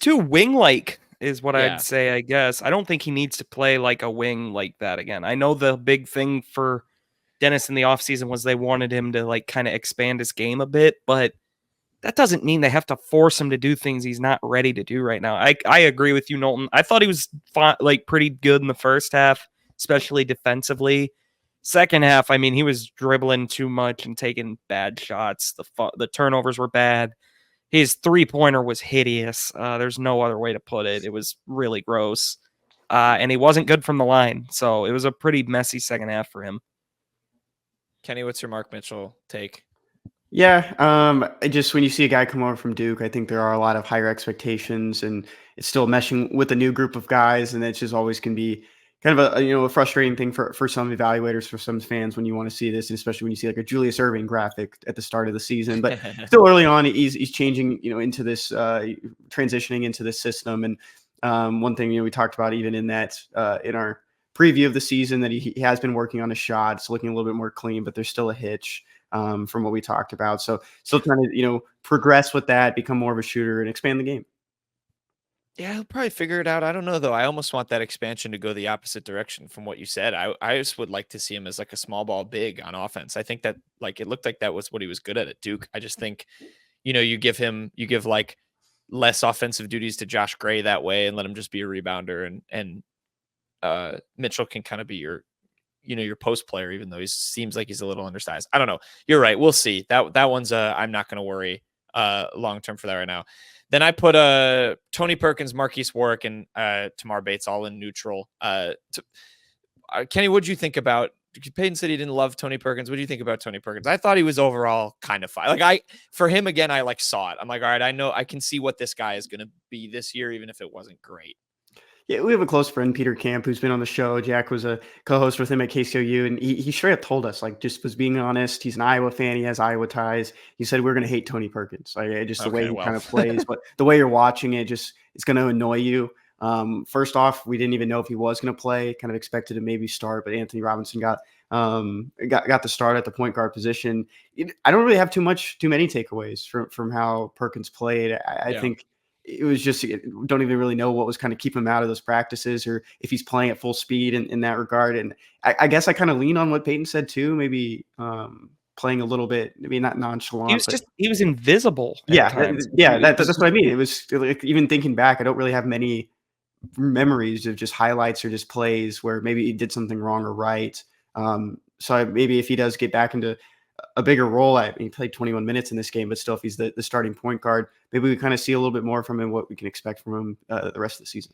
wing-like is what I'd say, I guess. I don't think he needs to play like a wing like that again. I know the big thing for Dennis in the offseason was they wanted him to like kind of expand his game a bit, but that doesn't mean they have to force him to do things he's not ready to do right now. I agree with you, Knowlton. I thought he was pretty good in the first half, especially defensively. Second half, I mean, he was dribbling too much and taking bad shots. The turnovers were bad. His 3-pointer was hideous. There's no other way to put it. It was really gross. And he wasn't good from the line. So it was a pretty messy second half for him. Kenny, what's your Mark Mitchell take? Yeah, just when you see a guy come over from Duke, I think there are a lot of higher expectations, and it's still meshing with a new group of guys, and it's just always can be kind of a frustrating thing for some evaluators, for some fans when you want to see this, and especially when you see like a Julius Erving graphic at the start of the season. But still early on, he's changing, into this, transitioning into this system. And one thing, we talked about even in that in our preview of the season, that he has been working on his shot. It's looking a little bit more clean, but there's still a hitch from what we talked about. So still trying to, progress with that, become more of a shooter and expand the game. Yeah, he'll probably figure it out. I don't know, though. I almost want that expansion to go the opposite direction from what you said. I just would like to see him as like a small ball big on offense. I think that like it looked like that was what he was good at Duke. I just think, you give like less offensive duties to Josh Gray that way and let him just be a rebounder, and Mitchell can kind of be your post player, even though he seems like he's a little undersized. I don't know. You're right. We'll see. That one's I'm not going to worry long term for that right now. Then I put Tony Perkins, Marquise Warwick, and Tamar Bates all in neutral. Kenny, what did you think about? Payton said he didn't love Tony Perkins. What do you think about Tony Perkins? I thought he was overall kind of fine. Like for him again, I like saw it. I'm like, all right, I know I can see what this guy is going to be this year, even if it wasn't great. Yeah, we have a close friend, Peter Camp, who's been on the show. Jack was a co-host with him at KCOU, and he straight up told us, like, just was being honest. He's an Iowa fan. He has Iowa ties. He said we're going to hate Tony Perkins. Like, just the way he kind of plays, but the way you're watching it, just it's going to annoy you. First off, we didn't even know if he was going to play. Kind of expected to maybe start, but Anthony Robinson got the start at the point guard position. I don't really have too many takeaways from how Perkins played. I think it was just, don't even really know what was kind of keeping him out of those practices, or if he's playing at full speed in that regard. And I guess I kind of lean on what Payton said too, maybe playing a little bit, maybe not nonchalant. He was invisible. That's what I mean. It was like, even thinking back, I don't really have many memories of just highlights or just plays where maybe he did something wrong or right. So maybe if he does get back into a bigger role, he played 21 minutes in this game, but still, if he's the starting point guard, maybe we kind of see a little bit more from him, what we can expect from him the rest of the season.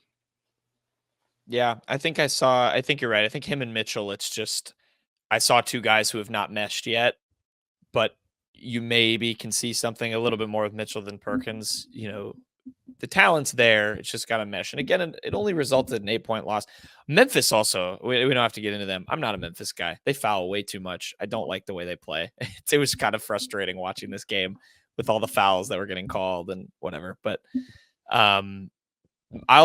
Yeah, I think you're right. I think him and Mitchell, it's just, I saw two guys who have not meshed yet, but you maybe can see something a little bit more with Mitchell than Perkins. The talent's there. It's just got to mesh. And again, it only resulted in an 8-point loss. Memphis also, we don't have to get into them. I'm not a Memphis guy. They foul way too much. I don't like the way they play. It was kind of frustrating watching this game with all the fouls that were getting called and whatever. But I'll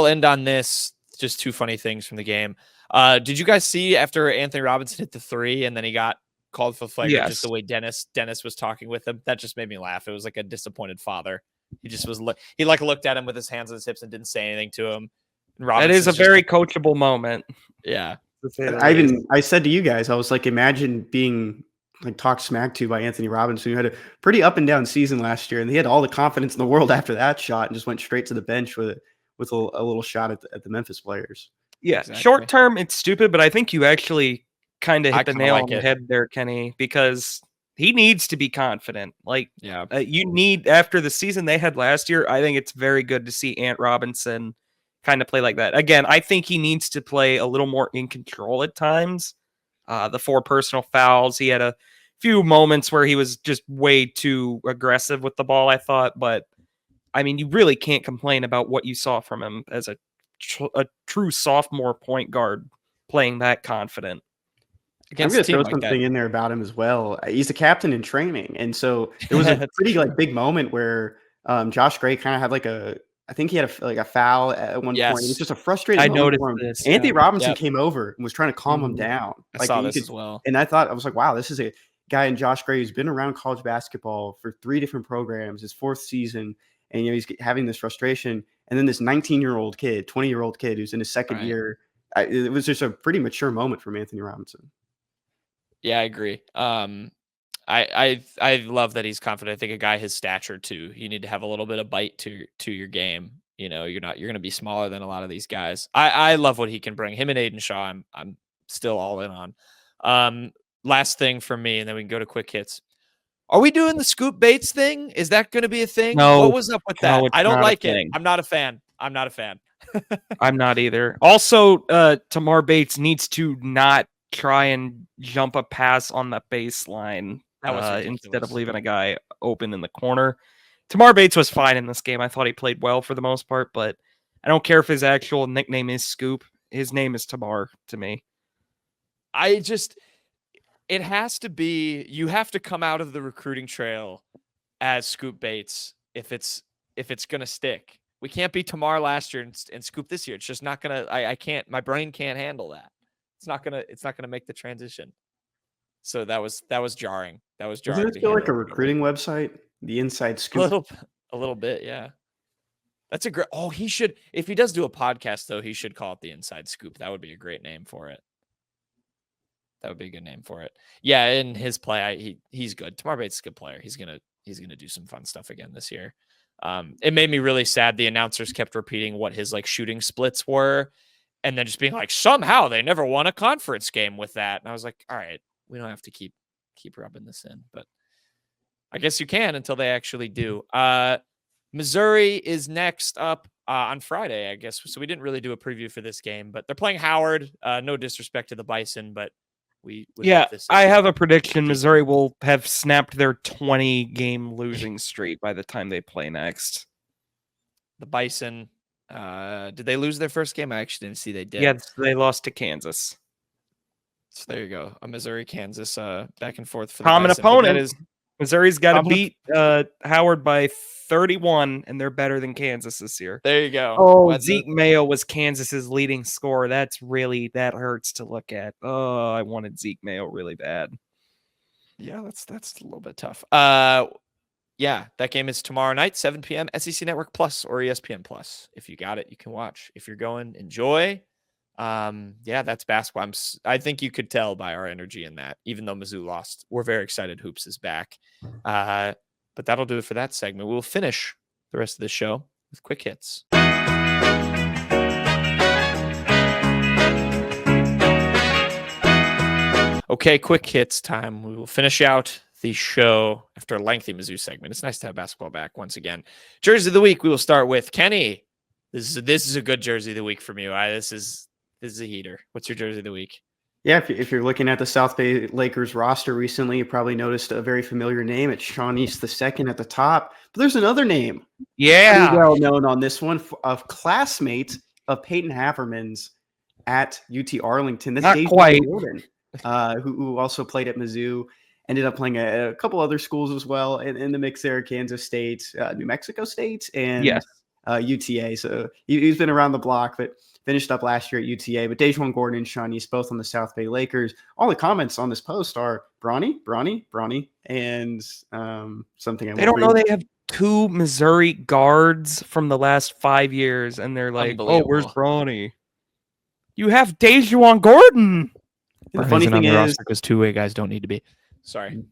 end on this. Just two funny things from the game. Did you guys see after Anthony Robinson hit the 3 and then he got called for flagrant, just the way Dennis was talking with him? That just made me laugh. It was like a disappointed father. He just was he looked at him with his hands on his hips and didn't say anything to him. That is a very coachable moment. Yeah. I said to you guys, I was like, imagine being like talked smack to by Anthony Robinson, who had a pretty up and down season last year, and he had all the confidence in the world after that shot and just went straight to the bench with a little shot at the Memphis players. Yeah, exactly. Short term, it's stupid, but I think you actually kind of hit the nail on the head there, Kenny, because he needs to be confident. Like, you need, after the season they had last year, I think it's very good to see Ant Robinson kind of play like that. Again, I think he needs to play a little more in control at times. The 4 personal fouls, he had a few moments where he was just way too aggressive with the ball, I thought. But, I mean, you really can't complain about what you saw from him as a true sophomore point guard playing that confident. I'm going to throw something in there about him as well. He's a captain in training. And so there was a pretty big moment where Josh Gray kind of had I think he had a foul at one point. It was just a frustrating moment for him. This, Anthony Robinson came over and was trying to calm him down. I saw this as well. And I was like, wow, this is a guy in Josh Gray who's been around college basketball for 3 different programs, his 4th season. And, he's having this frustration. And then this 20-year-old kid who's in his second year. It was just a pretty mature moment from Anthony Robinson. Yeah, I agree. I love that he's confident. I think a guy his stature too, you need to have a little bit of bite to your game. You're going to be smaller than a lot of these guys. I love what he can bring. Him and Aiden Shaw, I'm still all in on. Last thing for me, and then we can go to quick hits. Are we doing the Scoop Bates thing? Is that going to be a thing? No. What was up with that? I don't like it. I'm not a fan. I'm not either. Also, Tamar Bates needs to not try and jump a pass on the baseline instead of leaving a guy open in the corner. Tamar Bates was fine in this game. I thought he played well for the most part, but I don't care if his actual nickname is Scoop. his name is Tamar to me. It has to be, you have to come out of the recruiting trail as Scoop Bates if it's going to stick. We can't be Tamar last year and Scoop this year. It's just not going to, I can't, my brain can't handle that. It's not going to make the transition. So that was jarring. That was jarring. Doesn't it feel like a recruiting website? The Inside Scoop? A little bit. Yeah. That's a great, he should, if he does do a podcast though, he should call it the Inside Scoop. That would be a great name for it. That would be a good name for it. Yeah, in his play, he's good. Tamar Bates is a good player. He's gonna do some fun stuff again this year. It made me really sad. The announcers kept repeating what his like shooting splits were, and then just being like, somehow they never won a conference game with that. And I was like, all right, we don't have to keep rubbing this in, but I guess you can until they actually do. Missouri is next up on Friday, I guess. So we didn't really do a preview for this game, but they're playing Howard. No disrespect to the Bison, but I have a prediction. Missouri will have snapped their 20-game losing streak by the time they play next. The Bison, did they lose their first game? I actually didn't see they did. Yes, they lost to Kansas. So there you go. A Missouri-Kansas back and forth for the common Bison. opponent. Missouri's got to beat Howard by 31, and they're better than Kansas this year. There you go. Oh, Zeke Mayo was Kansas's leading scorer. That hurts to look at. Oh, I wanted Zeke Mayo really bad. Yeah, that's a little bit tough. Yeah, that game is tomorrow night, 7 p.m. SEC Network Plus or ESPN Plus. If you got it, you can watch. If you're going, enjoy. Yeah, that's basketball. I think you could tell by our energy in that, even though Mizzou lost. We're very excited Hoops is back. But that'll do it for that segment. We'll finish the rest of the show with quick hits. Okay, quick hits time. We will finish out the show after a lengthy Mizzou segment. It's nice to have basketball back once again. Jersey of the week, we will start with Kenny. This is a good jersey of the week from you. This is a heater. What's your jersey of the week? Yeah, if you're looking at the South Bay Lakers roster recently, you probably noticed a very familiar name. It's Sean East II at the top. But there's another name. Yeah. Well known on this one, of classmate of Payton Haverman's at UT Arlington. That's Not quite. Gordon, who also played at Mizzou. Ended up playing at a couple other schools as well in the mix there, Kansas State, New Mexico State, and UTA. So he's been around the block, but finished up last year at UTA. But DaJuan Gordon and Sean East, both on the South Bay Lakers. All the comments on this post are Bronny, and something. They don't know they have two Missouri guards from the last 5 years, and they're like, "Oh, where's Bronny? You have DaJuan Gordon." The funny thing is, because two-way guys don't need to be. Sorry.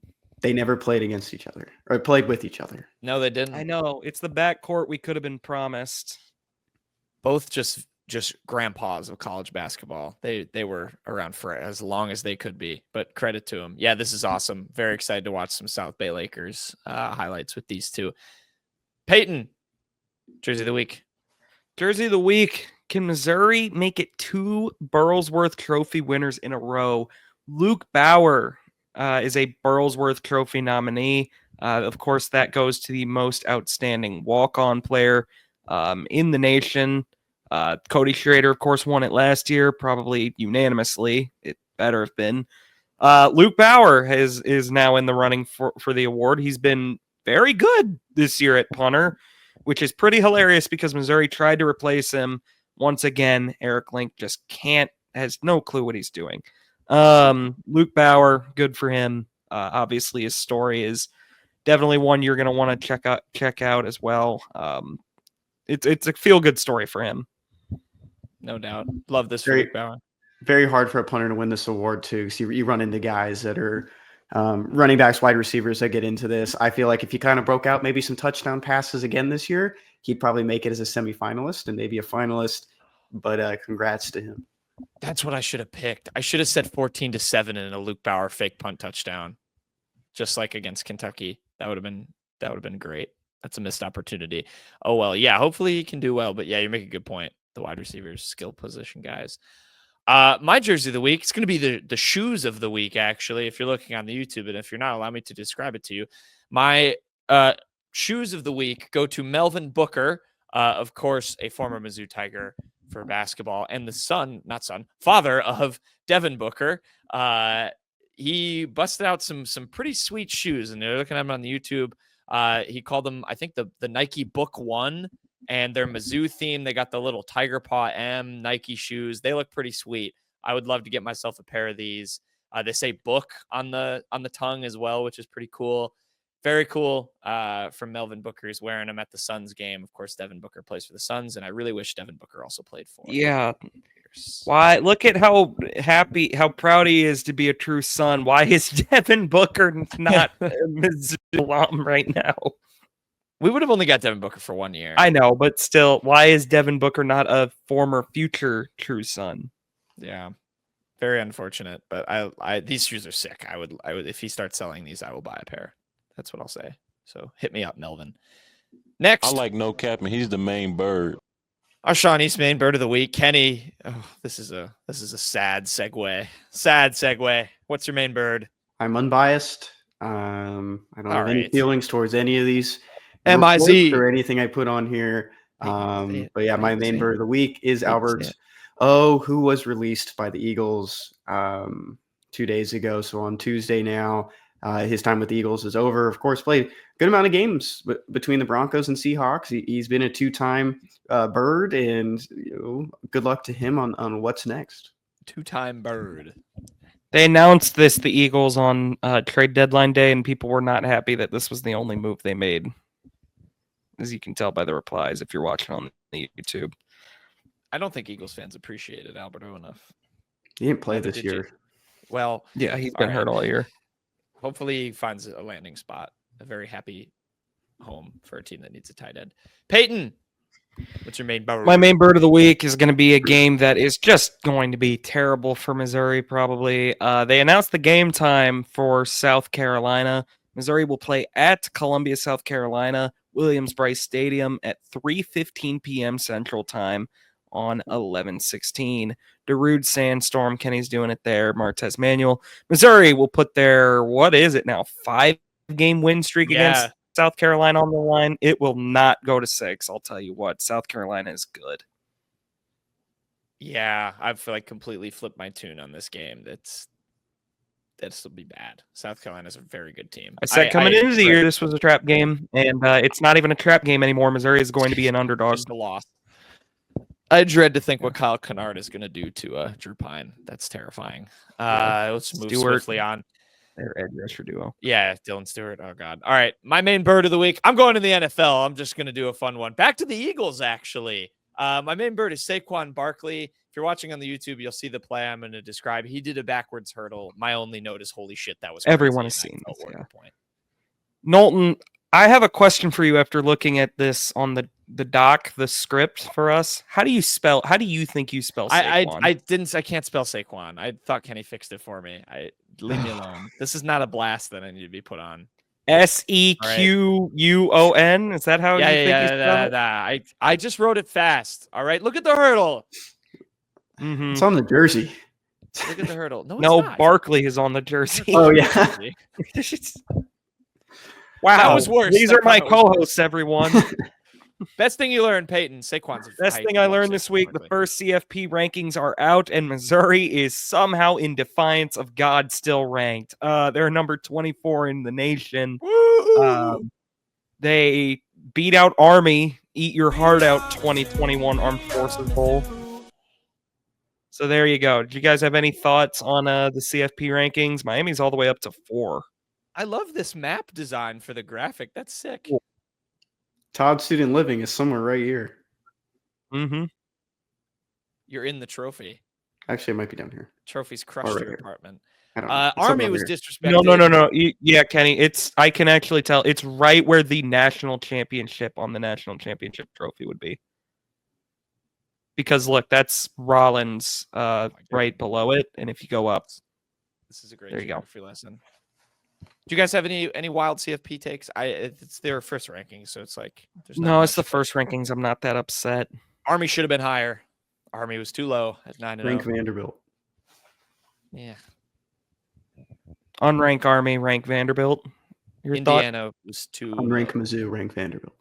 They never played against each other or played with each other. No, they didn't. I know. It's the backcourt we could have been promised. Both just grandpas of college basketball. They were around for as long as they could be, but credit to them. Yeah, this is awesome. Very excited to watch some South Bay Lakers highlights with these two. Payton, jersey of the week. Jersey of the week. Can Missouri make it 2 Burlsworth Trophy winners in a row? Luke Bauer is a Burlsworth Trophy nominee. Of course, that goes to the most outstanding walk-on player in the nation. Cody Schrader, of course, won it last year, probably unanimously. It better have been. Luke Bauer is now in the running for the award. He's been very good this year at punter, which is pretty hilarious because Missouri tried to replace him. Once again, Eric Link just has no clue what he's doing. Luke Bauer, good for him. Obviously, his story is definitely one you're going to want to check out as well. It's a feel-good story for him. No doubt. Love this for Luke Bauer. Very hard for a punter to win this award, too. So you run into guys that are running backs, wide receivers that get into this. I feel like if he kind of broke out maybe some touchdown passes again this year, he'd probably make it as a semifinalist and maybe a finalist. But congrats to him. That's what I should have picked. I should have said 14-7 in a Luke Bauer fake punt touchdown, just like against Kentucky. That would have been great. That's a missed opportunity. Oh well, yeah. Hopefully he can do well. But yeah, you make a good point. The wide receivers, skill position guys. My jersey of the week. It's going to be the shoes of the week. Actually, if you're looking on the YouTube, and if you're not, allow me to describe it to you. My shoes of the week go to Melvin Booker, of course, a former Mizzou Tiger. for basketball, and the father of Devin Booker. He busted out some pretty sweet shoes, and they're looking at him on the YouTube. He called them, I think, the Nike Book One, and their Mizzou theme. They got the little Tiger Paw M Nike shoes. They look pretty sweet. I would love to get myself a pair of these. They say book on the tongue as well, which is pretty cool. Very cool from Melvin Booker. He's wearing them at the Suns game. Of course, Devin Booker plays for the Suns, and I really wish Devin Booker also played for. Yeah. Why? Look at how proud he is to be a true son. Why is Devin Booker not a Mizzou alum right now? We would have only got Devin Booker for 1 year. I know, but still, why is Devin Booker not a former future true son? Yeah. Very unfortunate, but I these shoes are sick. I would if he starts selling these, I will buy a pair. That's what I'll say. So hit me up, Melvin. Next, I like no capping. He's the main bird. our Sean East main bird of the week, Kenny. Oh, this is a sad segue. Sad segue. What's your main bird? I'm unbiased. I don't have any feelings towards any of these MIZ or anything I put on here. But yeah, my main bird of the week is Albert who was released by the Eagles 2 days ago. So on Tuesday now, his time with the Eagles is over. Of course, played a good amount of games between the Broncos and Seahawks. He's been a two-time bird, and good luck to him on what's next. Two-time bird. They announced the Eagles on trade deadline day, and people were not happy that this was the only move they made, as you can tell by the replies if you're watching on the YouTube. I don't think Eagles fans appreciated Alberto enough. He didn't play this year. Well, yeah, he's been hurt all year. Hopefully he finds a landing spot, a very happy home for a team that needs a tight end. Payton, what's your main bird? My main bird of the week is going to be a game that is just going to be terrible for Missouri, probably. They announced the game time for South Carolina. Missouri will play at Columbia, South Carolina, Williams-Brice Stadium at 3:15 p.m. Central Time on 11/16. Darude Sandstorm, Kenny's doing it there. Martez Manuel. Missouri will put their, 5-game win streak against South Carolina on the line. It will not go to 6. I'll tell you what, South Carolina is good. Yeah, I've completely flipped my tune on this game. This will be bad. South Carolina's a very good team. I said coming into the year, this was a trap game, and it's not even a trap game anymore. Missouri is going to be an underdog. Just a loss. I dread to think what Kyle Kennard is going to do to Drew Pine. That's terrifying. Let's move swiftly on. Their edge rusher duo. Yeah, Dylan Stewart. Oh, God. All right, my main bird of the week. I'm going to the NFL. I'm just going to do a fun one. Back to the Eagles, actually. My main bird is Saquon Barkley. If you're watching on the YouTube, you'll see the play I'm going to describe. He did a backwards hurdle. My only note is, holy shit, that was crazy. Everyone has seen this. Yeah. Knowlton, I have a question for you after looking at this on the script for us. How do you think you spell Saquon? I can't spell Saquon. I thought Kenny fixed it for me. Leave me alone. This is not a blast that I need to be put on. Sequon? Is that how you think you spell it? I just wrote it fast. All right. Look at the hurdle. Mm-hmm. It's on the jersey. Look at the hurdle. No, Barkley is on the jersey. Oh, yeah. Wow. That was worse. These are my co-hosts, everyone. Best thing you learned, Payton. Saquon's best thing I learned this week. The first CFP rankings are out, and Missouri is somehow, in defiance of God, still ranked. They're number 24 in the nation. They beat out Army. Eat your heart out 2021 Armed Forces Bowl. So there you go. Did you guys have any thoughts on the CFP rankings? Miami's all the way up to 4. I love this map design for the graphic. That's sick. Todd Student Living is somewhere right here. Mm-hmm. You're in the trophy. Actually, it might be down here. Trophy's crushed your apartment. Army was disrespected. No. Yeah, Kenny, I can actually tell. It's right where the national championship on the national championship trophy would be. Because look, that's Rollins right below it, and if you go up, this is a great geography lesson. Do you guys have any wild CFP takes? It's their first rankings, so it's like it's the first rankings. I'm not that upset. Army should have been higher. Army was too low at 9-0. Rank Vanderbilt. Yeah. Unrank Army, rank Vanderbilt. Indiana was too. Unrank Mizzou, rank Vanderbilt.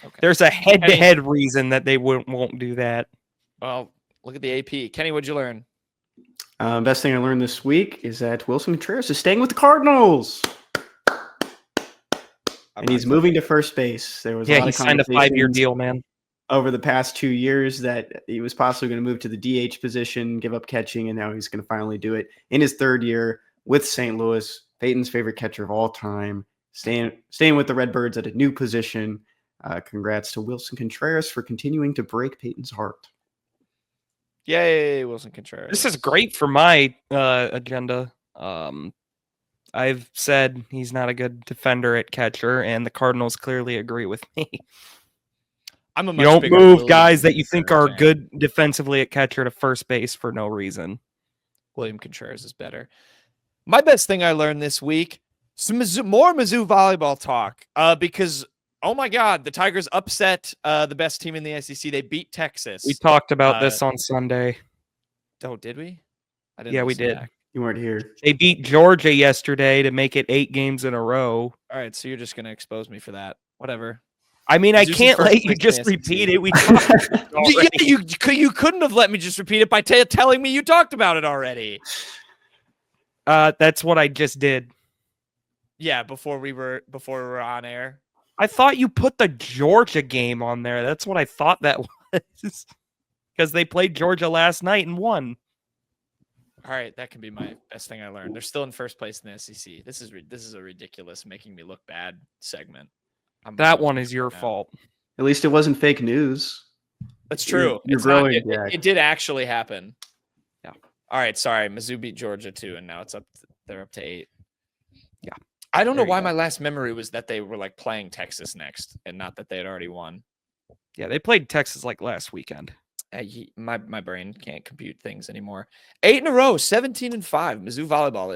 Okay. There's a head-to-head reason that they won't do that. Well, look at the AP. Kenny, what'd you learn? Best thing I learned this week is that Wilson Contreras is staying with the Cardinals. And he's moving to first base. There was a lot He of signed a 5-year conversations deal, man. over the past 2 years that he was possibly going to move to the DH position, give up catching, and now he's going to finally do it in his third year with St. Louis. Payton's favorite catcher of all time, staying with the Redbirds at a new position. Congrats to Wilson Contreras for continuing to break Payton's heart. Yay, Wilson Contreras. This is great for my agenda. I've said he's not a good defender at catcher, and the Cardinals clearly agree with me. I'm a You much don't bigger move William guys that you think Contreras are fan. good defensively at catcher to first base for no reason. William Contreras is better. My best thing I learned this week, more Mizzou volleyball talk, because, oh my God, the Tigers upset the best team in the SEC. They beat Texas. We talked about this on Sunday. Oh, did we? I didn't Yeah, we listen did. back. You weren't here. They beat Georgia yesterday to make it 8 games in a row. All right, so you're just going to expose me for that. Whatever. I mean, I Mizzou's in can't first let you place in just the repeat SEC. it. We talked about it Yeah, already. you couldn't have let me just repeat it by telling me you talked about it already. That's what I just did. Yeah, before we were on air. I thought you put the Georgia game on there. That's what I thought that was. Because they played Georgia last night and won. All right, that can be my best thing I learned. They're still in first place in the SEC. This is a ridiculous, making me look bad segment. That one is your fault. At least it wasn't fake news. That's true. You're It's not- growing, it, Jack. it did actually happen. Yeah. All right. Sorry, Mizzou beat Georgia too, and now it's up. They're up to 8. Yeah. I don't know There you why go. my last memory was that they were like playing Texas next, and not that they had already won. Yeah, they played Texas like last weekend. My brain can't compute things anymore. 8 in a row, 17-5. Mizzou volleyball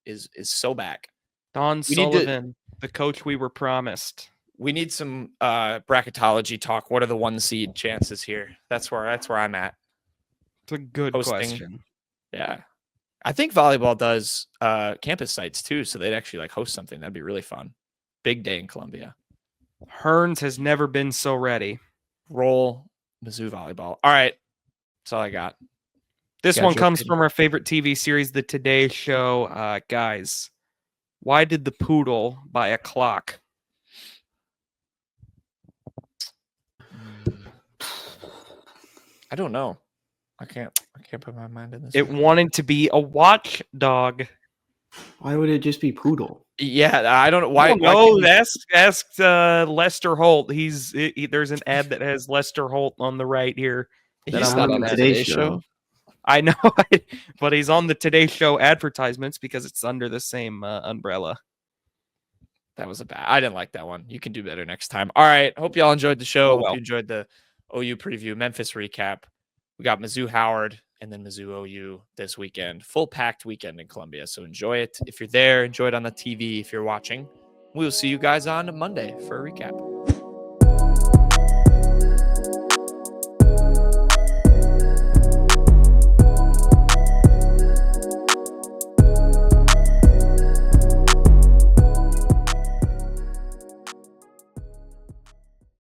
is so back. Don We need to- Sullivan, the coach we were promised. We need some bracketology talk. What are the 1 seed chances here? That's where I'm at. It's a good Hosting. question. Yeah. I think volleyball does campus sites too, so they'd actually like host something. That'd be really fun. Big day in Columbia. Hearns has never been so ready. Roll Mizzou volleyball. All right. That's all I got. This Got one your comes opinion. from our favorite TV series, The Today Show. Guys, why did the poodle buy a clock? I don't know. I can't put my mind in this. It wanted to be a watchdog. Why would it just be poodle? Yeah, I don't know why. No, couldn't you- ask Lester Holt. There's an ad that has Lester Holt on the right here. he's that I not want on the that Today Today Show. Show. I know, but he's on the Today Show advertisements because it's under the same umbrella. That was a bad. I didn't like that one. You can do better next time. All right. Hope y'all enjoyed the show. Oh, Hope well. you enjoyed the OU preview, Memphis recap. We got Mizzou Howard and then Mizzou OU this weekend. Full packed weekend in Columbia. So enjoy it. If you're there, enjoy it on the TV. If you're watching, we will see you guys on Monday for a recap.